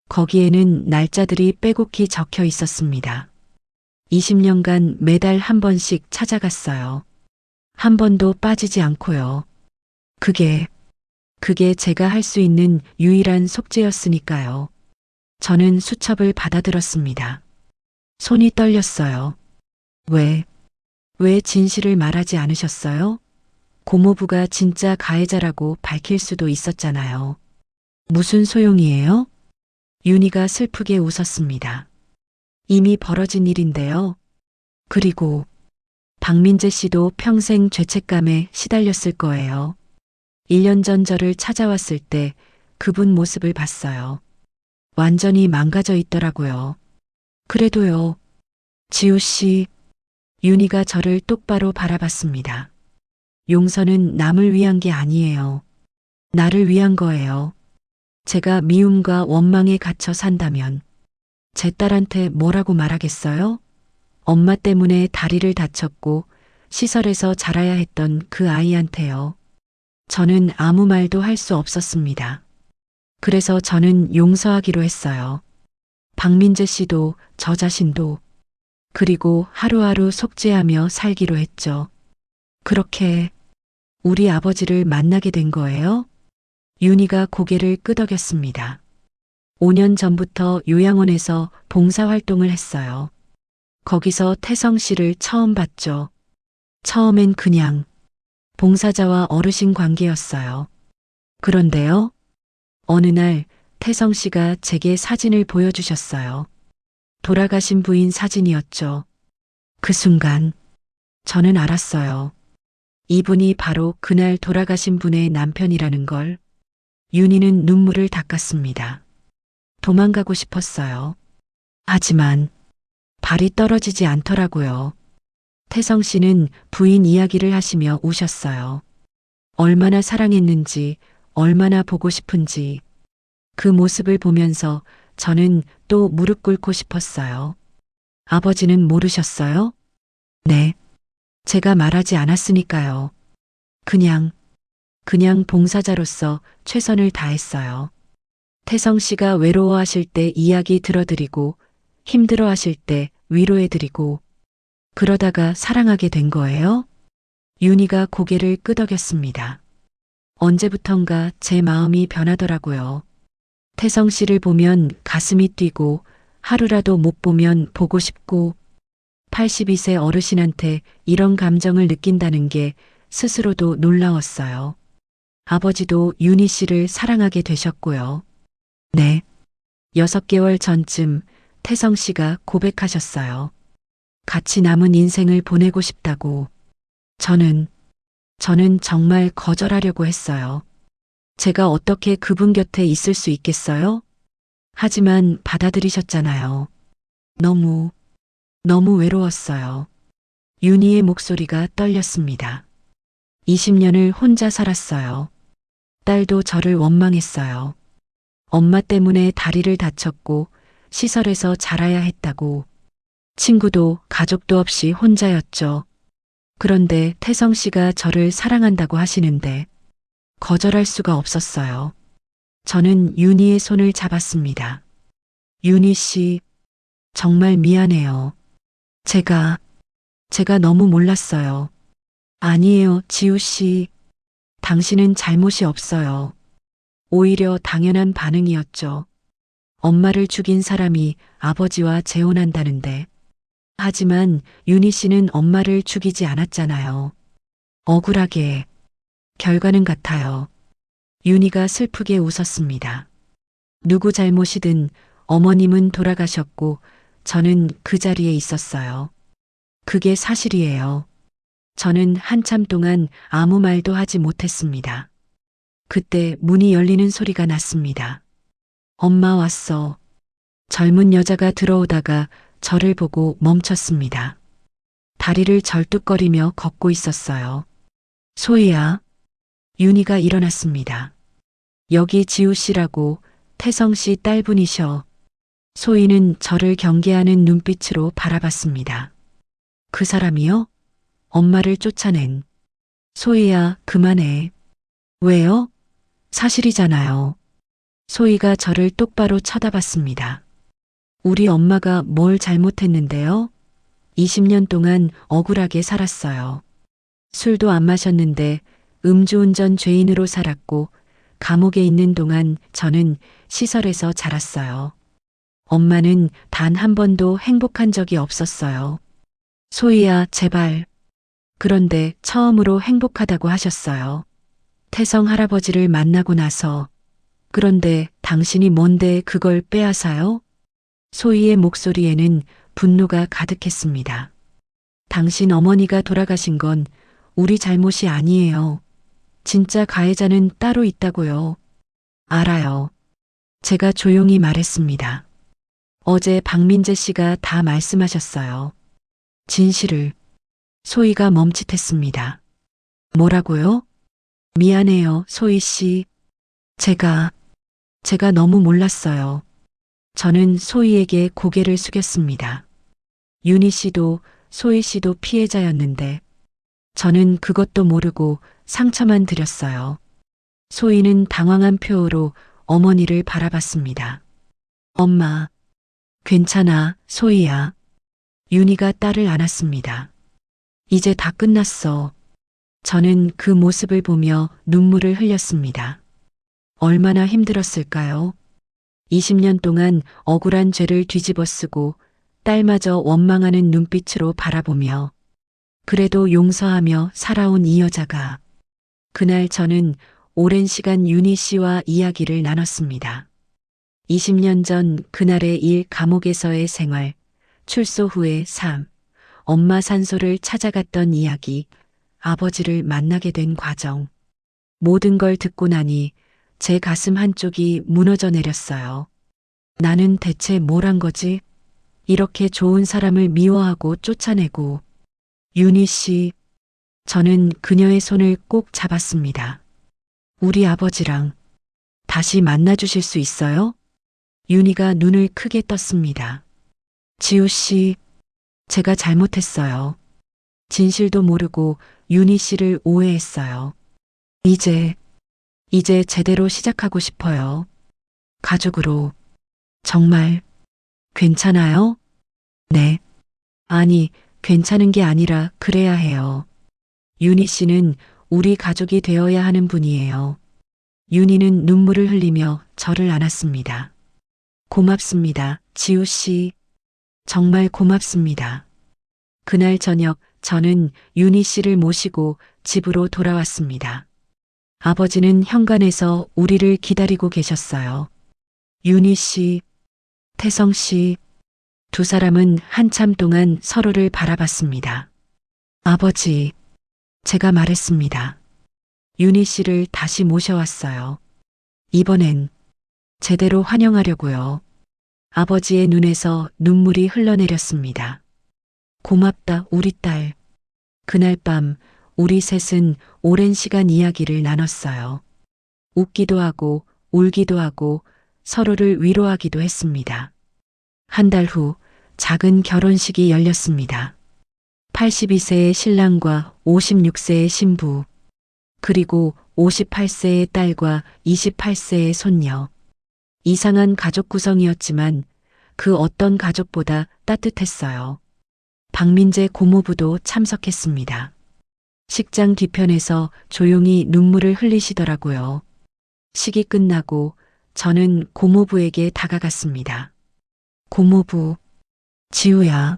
[SPEAKER 1] 거기에는 날짜들이 빼곡히 적혀 있었습니다. 20년간 매달 한 번씩 찾아갔어요. 한 번도 빠지지 않고요. 그게 제가 할 수 있는 유일한 속죄였으니까요. 저는 수첩을 받아들었습니다. 손이 떨렸어요. 왜 진실을 말하지 않으셨어요? 고모부가 진짜 가해자라고 밝힐 수도 있었잖아요. 무슨 소용이에요? 윤희가 슬프게 웃었습니다. 이미 벌어진 일인데요. 그리고 박민재 씨도 평생 죄책감에 시달렸을 거예요. 1년 전 저를 찾아왔을 때 그분 모습을 봤어요. 완전히 망가져 있더라고요. 그래도요. 지우 씨, 윤희가 저를 똑바로 바라봤습니다. 용서는 남을 위한 게 아니에요. 나를 위한 거예요. 제가 미움과 원망에 갇혀 산다면 제 딸한테 뭐라고 말하겠어요? 엄마 때문에 다리를 다쳤고 시설에서 자라야 했던 그 아이한테요. 저는 아무 말도 할 수 없었습니다. 그래서 저는 용서하기로 했어요. 박민재 씨도 저 자신도. 그리고 하루하루 속죄하며 살기로 했죠. 그렇게 우리 아버지를 만나게 된 거예요? 윤희가 고개를 끄덕였습니다. 5년 전부터 요양원에서 봉사활동을 했어요. 거기서 태성 씨를 처음 봤죠. 처음엔 그냥 봉사자와 어르신 관계였어요. 그런데요, 어느 날 태성 씨가 제게 사진을 보여주셨어요. 돌아가신 부인 사진이었죠. 그 순간 저는 알았어요. 이분이 바로 그날 돌아가신 분의 남편이라는 걸. 윤희는 눈물을 닦았습니다. 도망가고 싶었어요. 하지만 발이 떨어지지 않더라고요. 태성 씨는 부인 이야기를 하시며 우셨어요. 얼마나 사랑했는지, 얼마나 보고 싶은지. 그 모습을 보면서 저는 또 무릎 꿇고 싶었어요. 아버지는 모르셨어요? 네. 제가 말하지 않았으니까요. 그냥 봉사자로서 최선을 다했어요. 태성 씨가 외로워하실 때 이야기 들어드리고 힘들어하실 때 위로해드리고 그러다가 사랑하게 된 거예요? 윤희가 고개를 끄덕였습니다. 언제부턴가 제 마음이 변하더라고요. 태성 씨를 보면 가슴이 뛰고 하루라도 못 보면 보고 싶고 82세 어르신한테 이런 감정을 느낀다는 게 스스로도 놀라웠어요. 아버지도 윤희 씨를 사랑하게 되셨고요. 네. 6개월 전쯤 태성 씨가 고백하셨어요. 같이 남은 인생을 보내고 싶다고. 저는 정말 거절하려고 했어요. 제가 어떻게 그분 곁에 있을 수 있겠어요? 하지만 받아들이셨잖아요. 너무 외로웠어요. 윤희의 목소리가 떨렸습니다. 20년을 혼자 살았어요. 딸도 저를 원망했어요. 엄마 때문에 다리를 다쳤고 시설에서 자라야 했다고. 친구도 가족도 없이 혼자였죠. 그런데 태성 씨가 저를 사랑한다고 하시는데 거절할 수가 없었어요. 저는 윤희의 손을 잡았습니다. 윤희 씨, 정말 미안해요. 제가 너무 몰랐어요. 아니에요, 지우 씨. 당신은 잘못이 없어요. 오히려 당연한 반응이었죠. 엄마를 죽인 사람이 아버지와 재혼한다는데. 하지만 윤희 씨는 엄마를 죽이지 않았잖아요. 억울하게. 결과는 같아요. 윤희가 슬프게 웃었습니다. 누구 잘못이든 어머님은 돌아가셨고 저는 그 자리에 있었어요. 그게 사실이에요. 저는 한참 동안 아무 말도 하지 못했습니다. 그때 문이 열리는 소리가 났습니다. 엄마 왔어. 젊은 여자가 들어오다가 저를 보고 멈췄습니다. 다리를 절뚝거리며 걷고 있었어요. 소희야. 윤희가 일어났습니다. 여기 지우 씨라고 태성 씨 딸분이셔. 소희는 저를 경계하는 눈빛으로 바라봤습니다. 그 사람이요? 엄마를 쫓아낸. 소희야, 그만해. 왜요? 사실이잖아요. 소희가 저를 똑바로 쳐다봤습니다. 우리 엄마가 뭘 잘못했는데요? 20년 동안 억울하게 살았어요. 술도 안 마셨는데 음주운전 죄인으로 살았고 감옥에 있는 동안 저는 시설에서 자랐어요. 엄마는 단 한 번도 행복한 적이 없었어요. 소희야, 제발. 그런데 처음으로 행복하다고 하셨어요. 태성 할아버지를 만나고 나서. 그런데 당신이 뭔데 그걸 빼앗아요? 소희의 목소리에는 분노가 가득했습니다. 당신 어머니가 돌아가신 건 우리 잘못이 아니에요. 진짜 가해자는 따로 있다고요. 알아요. 제가 조용히 말했습니다. 어제 박민재 씨가 다 말씀하셨어요. 진실을. 소희가 멈칫했습니다. 뭐라고요? 미안해요, 소희 씨. 제가 너무 몰랐어요. 저는 소희에게 고개를 숙였습니다. 윤희 씨도 소희 씨도 피해자였는데 저는 그것도 모르고 상처만 드렸어요. 소희는 당황한 표호로 어머니를 바라봤습니다. 엄마, 괜찮아, 소희야. 윤희가 딸을 안았습니다. 이제 다 끝났어. 저는 그 모습을 보며 눈물을 흘렸습니다. 얼마나 힘들었을까요? 20년 동안 억울한 죄를 뒤집어 쓰고 딸마저 원망하는 눈빛으로 바라보며 그래도 용서하며 살아온 이 여자가. 그날 저는 오랜 시간 윤희 씨와 이야기를 나눴습니다. 20년 전 그날의 일, 감옥에서의 생활, 출소 후의 삶, 엄마 산소를 찾아갔던 이야기, 아버지를 만나게 된 과정. 모든 걸 듣고 나니 제 가슴 한쪽이 무너져 내렸어요. 나는 대체 뭘 한 거지? 이렇게 좋은 사람을 미워하고 쫓아내고. 윤희 씨, 저는 그녀의 손을 꼭 잡았습니다. 우리 아버지랑 다시 만나주실 수 있어요? 윤희가 눈을 크게 떴습니다. 지우 씨, 제가 잘못했어요. 진실도 모르고 윤희 씨를 오해했어요. 이제 제대로 시작하고 싶어요. 가족으로. 정말 괜찮아요? 네. 아니, 괜찮은 게 아니라 그래야 해요. 윤희 씨는 우리 가족이 되어야 하는 분이에요. 윤희는 눈물을 흘리며 저를 안았습니다. 고맙습니다, 지우 씨. 정말 고맙습니다. 그날 저녁 저는 윤희 씨를 모시고 집으로 돌아왔습니다. 아버지는 현관에서 우리를 기다리고 계셨어요. 윤희 씨, 태성 씨, 두 사람은 한참 동안 서로를 바라봤습니다. 아버지, 제가 말했습니다. 윤희 씨를 다시 모셔왔어요. 이번엔 제대로 환영하려고요. 아버지의 눈에서 눈물이 흘러내렸습니다. 고맙다, 우리 딸. 그날 밤 우리 셋은 오랜 시간 이야기를 나눴어요. 웃기도 하고 울기도 하고 서로를 위로하기도 했습니다. 한 달 후 작은 결혼식이 열렸습니다. 82세의 신랑과 56세의 신부, 그리고 58세의 딸과 28세의 손녀. 이상한 가족 구성이었지만 그 어떤 가족보다 따뜻했어요. 박민재 고모부도 참석했습니다. 식장 뒤편에서 조용히 눈물을 흘리시더라고요. 식이 끝나고 저는 고모부에게 다가갔습니다. 고모부, 지우야,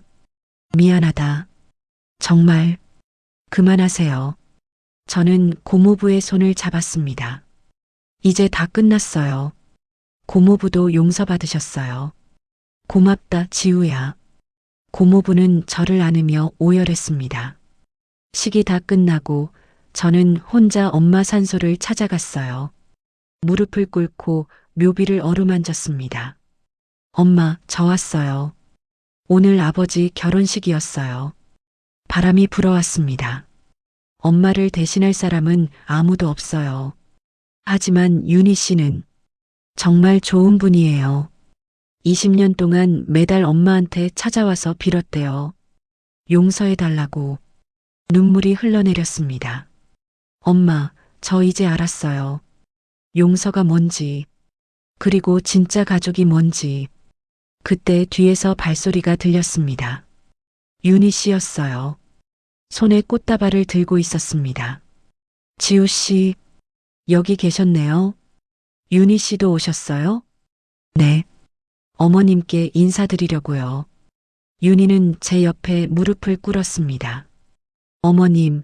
[SPEAKER 1] 미안하다. 정말 그만하세요. 저는 고모부의 손을 잡았습니다. 이제 다 끝났어요. 고모부도 용서받으셨어요. 고맙다, 지우야. 고모부는 저를 안으며 오열했습니다. 식이 다 끝나고 저는 혼자 엄마 산소를 찾아갔어요. 무릎을 꿇고 묘비를 어루만졌습니다. 엄마, 저 왔어요. 오늘 아버지 결혼식이었어요. 바람이 불어왔습니다. 엄마를 대신할 사람은 아무도 없어요. 하지만 윤희 씨는 정말 좋은 분이에요. 20년 동안 매달 엄마한테 찾아와서 빌었대요. 용서해달라고. 눈물이 흘러내렸습니다. 엄마, 저 이제 알았어요. 용서가 뭔지, 그리고 진짜 가족이 뭔지. 그때 뒤에서 발소리가 들렸습니다. 윤희 씨였어요. 손에 꽃다발을 들고 있었습니다. 지우 씨, 여기 계셨네요. 윤희 씨도 오셨어요? 네. 어머님께 인사드리려고요. 윤희는 제 옆에 무릎을 꿇었습니다. 어머님,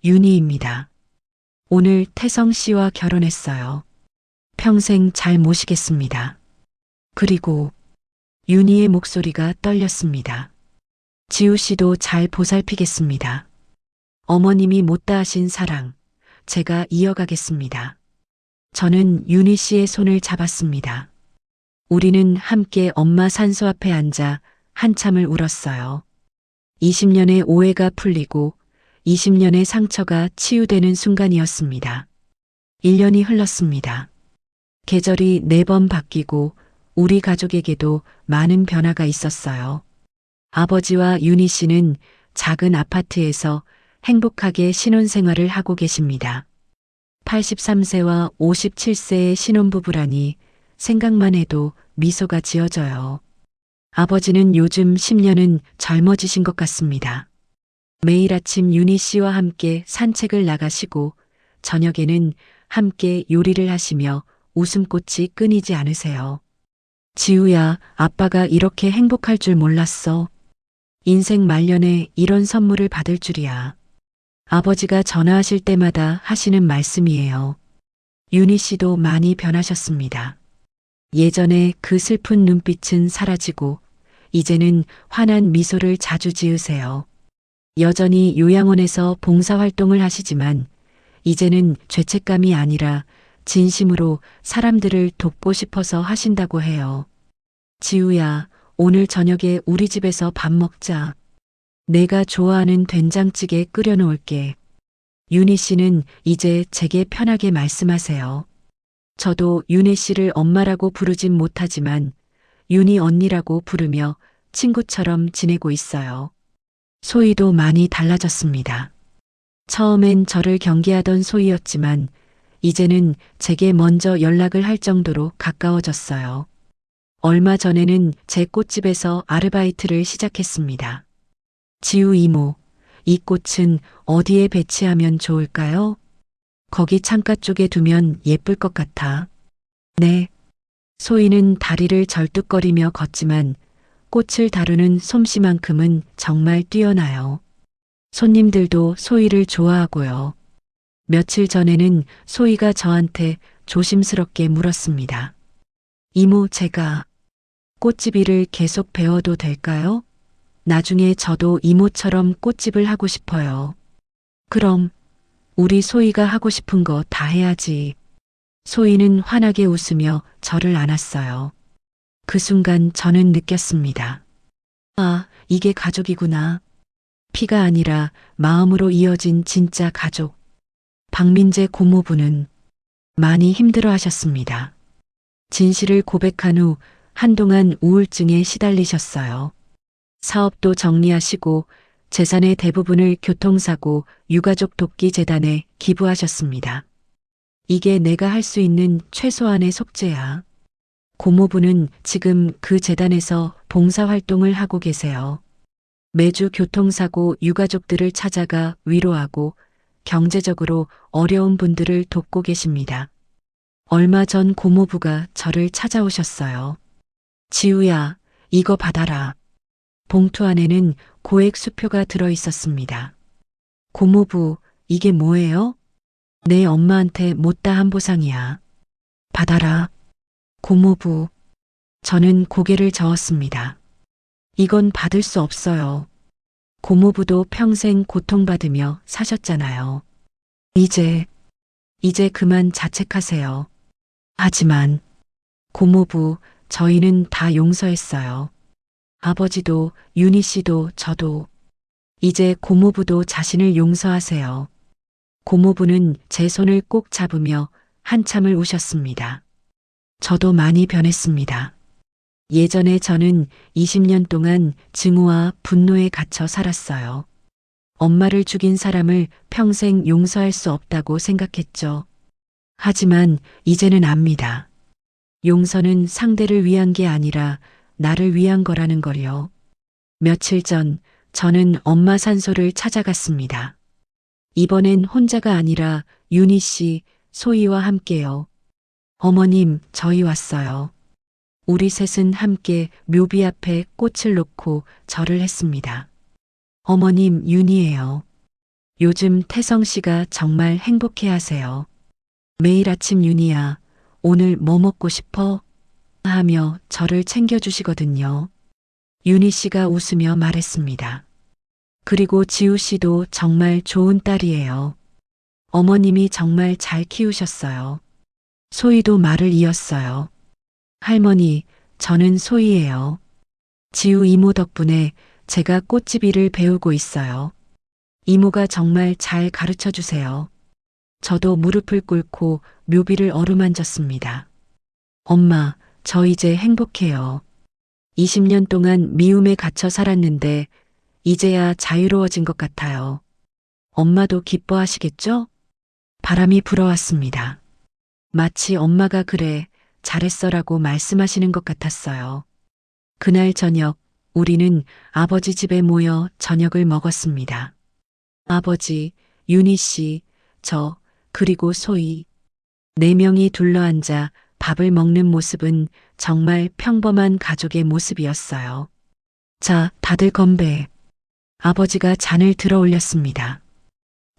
[SPEAKER 1] 윤희입니다. 오늘 태성 씨와 결혼했어요. 평생 잘 모시겠습니다. 그리고 윤희의 목소리가 떨렸습니다. 지우 씨도 잘 보살피겠습니다. 어머님이 못다 하신 사랑, 제가 이어가겠습니다. 저는 윤희 씨의 손을 잡았습니다. 우리는 함께 엄마 산소 앞에 앉아 한참을 울었어요. 20년의 오해가 풀리고 20년의 상처가 치유되는 순간이었습니다. 1년이 흘렀습니다. 계절이 4번 바뀌고 우리 가족에게도 많은 변화가 있었어요. 아버지와 윤희 씨는 작은 아파트에서 행복하게 신혼생활을 하고 계십니다. 83세와 57세의 신혼부부라니 생각만 해도 미소가 지어져요. 아버지는 요즘 10년은 젊어지신 것 같습니다. 매일 아침 윤희 씨와 함께 산책을 나가시고 저녁에는 함께 요리를 하시며 웃음꽃이 끊이지 않으세요. 지우야, 아빠가 이렇게 행복할 줄 몰랐어. 인생 말년에 이런 선물을 받을 줄이야. 아버지가 전화하실 때마다 하시는 말씀이에요. 윤희 씨도 많이 변하셨습니다. 예전에 그 슬픈 눈빛은 사라지고 이제는 환한 미소를 자주 지으세요. 여전히 요양원에서 봉사활동을 하시지만 이제는 죄책감이 아니라 진심으로 사람들을 돕고 싶어서 하신다고 해요. 지우야, 오늘 저녁에 우리 집에서 밥 먹자. 내가 좋아하는 된장찌개 끓여놓을게. 윤희 씨는 이제 제게 편하게 말씀하세요. 저도 윤혜 씨를 엄마라고 부르진 못하지만 윤희 언니라고 부르며 친구처럼 지내고 있어요. 소희도 많이 달라졌습니다. 처음엔 저를 경계하던 소희였지만 이제는 제게 먼저 연락을 할 정도로 가까워졌어요. 얼마 전에는 제 꽃집에서 아르바이트를 시작했습니다. 지우 이모, 이 꽃은 어디에 배치하면 좋을까요? 거기 창가 쪽에 두면 예쁠 것 같아. 네. 소희는 다리를 절뚝거리며 걷지만 꽃을 다루는 솜씨만큼은 정말 뛰어나요. 손님들도 소희를 좋아하고요. 며칠 전에는 소희가 저한테 조심스럽게 물었습니다. 이모, 제가 꽃집 일을 계속 배워도 될까요? 나중에 저도 이모처럼 꽃집을 하고 싶어요. 그럼 우리 소희가 하고 싶은 거 다 해야지. 소희는 환하게 웃으며 저를 안았어요. 그 순간 저는 느꼈습니다. 아, 이게 가족이구나. 피가 아니라 마음으로 이어진 진짜 가족. 박민재 고모부는 많이 힘들어 하셨습니다. 진실을 고백한 후 한동안 우울증에 시달리셨어요. 사업도 정리하시고 재산의 대부분을 교통사고 유가족 돕기 재단에 기부하셨습니다. 이게 내가 할 수 있는 최소한의 속죄야. 고모부는 지금 그 재단에서 봉사활동을 하고 계세요. 매주 교통사고 유가족들을 찾아가 위로하고 경제적으로 어려운 분들을 돕고 계십니다. 얼마 전 고모부가 저를 찾아오셨어요. 지우야, 이거 받아라. 봉투 안에는 고액 수표가 들어 있었습니다. 고모부, 이게 뭐예요? 내 엄마한테 못다한 보상이야. 받아라. 고모부. 저는 고개를 저었습니다. 이건 받을 수 없어요. 고모부도 평생 고통받으며 사셨잖아요. 이제 그만 자책하세요. 하지만 고모부, 저희는 다 용서했어요. 아버지도, 윤희 씨도, 저도. 이제 고모부도 자신을 용서하세요. 고모부는 제 손을 꼭 잡으며 한참을 우셨습니다. 저도 많이 변했습니다. 예전에 저는 20년 동안 증오와 분노에 갇혀 살았어요. 엄마를 죽인 사람을 평생 용서할 수 없다고 생각했죠. 하지만 이제는 압니다. 용서는 상대를 위한 게 아니라 나를 위한 거라는 걸요. 며칠 전 저는 엄마 산소를 찾아갔습니다. 이번엔 혼자가 아니라 윤희 씨, 소희와 함께요. 어머님, 저희 왔어요. 우리 셋은 함께 묘비 앞에 꽃을 놓고 절을 했습니다. 어머님, 윤희예요. 요즘 태성 씨가 정말 행복해 하세요. 매일 아침 윤희야, 오늘 뭐 먹고 싶어? 하며 저를 챙겨주시거든요. 윤희 씨가 웃으며 말했습니다. 그리고 지우 씨도 정말 좋은 딸이에요. 어머님이 정말 잘 키우셨어요. 소희도 말을 이었어요. 할머니, 저는 소희예요. 지우 이모 덕분에 제가 꽃집 일을 배우고 있어요. 이모가 정말 잘 가르쳐 주세요. 저도 무릎을 꿇고 묘비를 어루만졌습니다. 엄마, 저 이제 행복해요. 20년 동안 미움에 갇혀 살았는데 이제야 자유로워진 것 같아요. 엄마도 기뻐하시겠죠? 바람이 불어왔습니다. 마치 엄마가 그래, 잘했어라고 말씀하시는 것 같았어요. 그날 저녁, 우리는 아버지 집에 모여 저녁을 먹었습니다. 아버지, 윤희 씨, 저, 그리고 소희. 4명이 둘러앉아 밥을 먹는 모습은 정말 평범한 가족의 모습이었어요. 자, 다들 건배. 아버지가 잔을 들어 올렸습니다.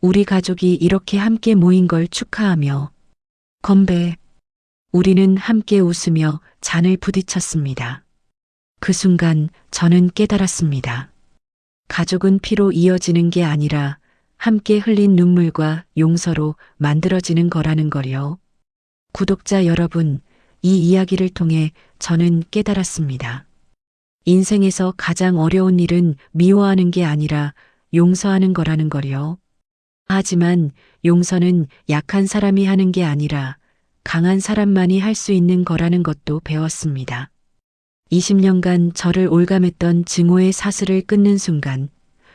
[SPEAKER 1] 우리 가족이 이렇게 함께 모인 걸 축하하며 건배. 우리는 함께 웃으며 잔을 부딪혔습니다. 그 순간 저는 깨달았습니다. 가족은 피로 이어지는 게 아니라 함께 흘린 눈물과 용서로 만들어지는 거라는 걸요. 구독자 여러분, 이 이야기를 통해 저는 깨달았습니다. 인생에서 가장 어려운 일은 미워하는 게 아니라 용서하는 거라는 거요. 하지만 용서는 약한 사람이 하는 게 아니라 강한 사람만이 할 수 있는 거라는 것도 배웠습니다. 20년간 저를 올감했던 증오의 사슬을 끊는 순간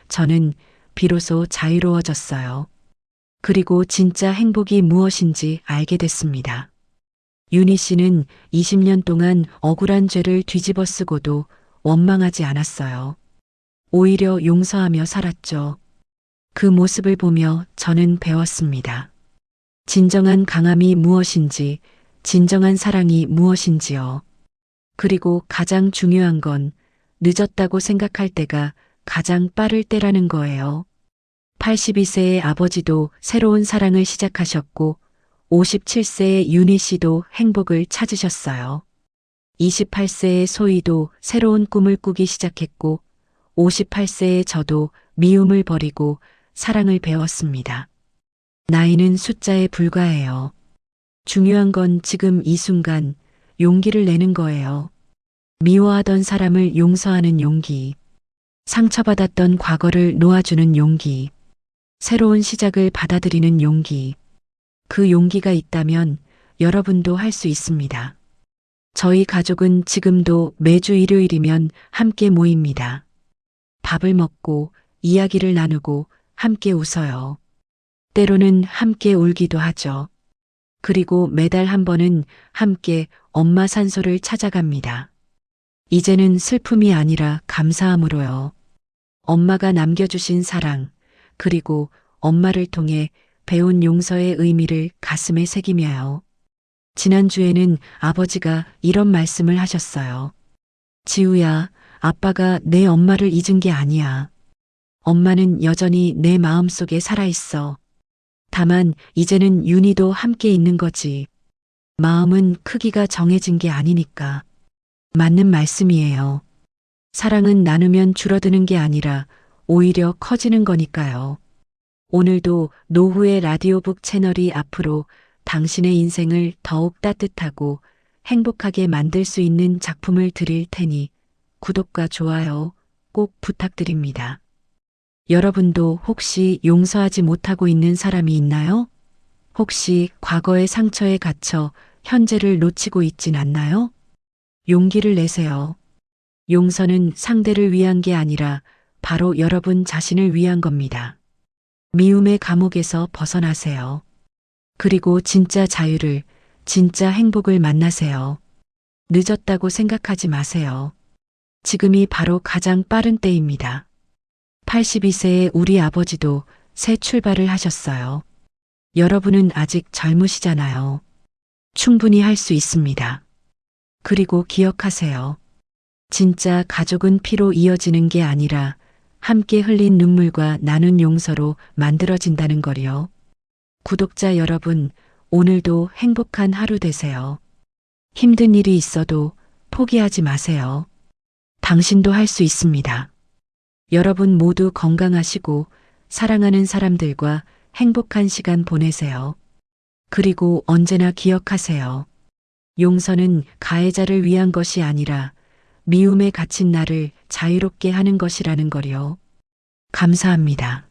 [SPEAKER 1] 저는 비로소 자유로워졌어요. 그리고 진짜 행복이 무엇인지 알게 됐습니다. 윤희 씨는 20년 동안 억울한 죄를 뒤집어 쓰고도 원망하지 않았어요. 오히려 용서하며 살았죠. 그 모습을 보며 저는 배웠습니다. 진정한 강함이 무엇인지, 진정한 사랑이 무엇인지요. 그리고 가장 중요한 건 늦었다고 생각할 때가 가장 빠를 때라는 거예요. 82세의 아버지도 새로운 사랑을 시작하셨고 57세의 윤희 씨도 행복을 찾으셨어요. 28세의 소희도 새로운 꿈을 꾸기 시작했고 58세의 저도 미움을 버리고 사랑을 배웠습니다. 나이는 숫자에 불과해요. 중요한 건 지금 이 순간 용기를 내는 거예요. 미워하던 사람을 용서하는 용기, 상처받았던 과거를 놓아주는 용기, 새로운 시작을 받아들이는 용기. 그 용기가 있다면 여러분도 할 수 있습니다. 저희 가족은 지금도 매주 일요일이면 함께 모입니다. 밥을 먹고 이야기를 나누고 함께 웃어요. 때로는 함께 울기도 하죠. 그리고 매달 한 번은 함께 엄마 산소를 찾아갑니다. 이제는 슬픔이 아니라 감사함으로요. 엄마가 남겨주신 사랑, 그리고 엄마를 통해 배운 용서의 의미를 가슴에 새기며요. 지난주에는 아버지가 이런 말씀을 하셨어요. 지우야, 아빠가 내 엄마를 잊은 게 아니야. 엄마는 여전히 내 마음속에 살아있어. 다만 이제는 윤희도 함께 있는 거지. 마음은 크기가 정해진 게 아니니까. 맞는 말씀이에요. 사랑은 나누면 줄어드는 게 아니라 오히려 커지는 거니까요. 오늘도 노후의 라디오북 채널이 앞으로 당신의 인생을 더욱 따뜻하고 행복하게 만들 수 있는 작품을 드릴 테니 구독과 좋아요 꼭 부탁드립니다. 여러분도 혹시 용서하지 못하고 있는 사람이 있나요? 혹시 과거의 상처에 갇혀 현재를 놓치고 있진 않나요? 용기를 내세요. 용서는 상대를 위한 게 아니라 바로 여러분 자신을 위한 겁니다. 미움의 감옥에서 벗어나세요. 그리고 진짜 자유를, 진짜 행복을 만나세요. 늦었다고 생각하지 마세요. 지금이 바로 가장 빠른 때입니다. 82세의 우리 아버지도 새 출발을 하셨어요. 여러분은 아직 젊으시잖아요. 충분히 할 수 있습니다. 그리고 기억하세요. 진짜 가족은 피로 이어지는 게 아니라 함께 흘린 눈물과 나눈 용서로 만들어진다는 거리요. 구독자 여러분, 오늘도 행복한 하루 되세요. 힘든 일이 있어도 포기하지 마세요. 당신도 할 수 있습니다. 여러분 모두 건강하시고 사랑하는 사람들과 행복한 시간 보내세요. 그리고 언제나 기억하세요. 용서는 가해자를 위한 것이 아니라 미움에 갇힌 나를 자유롭게 하는 것이라는 거요. 감사합니다.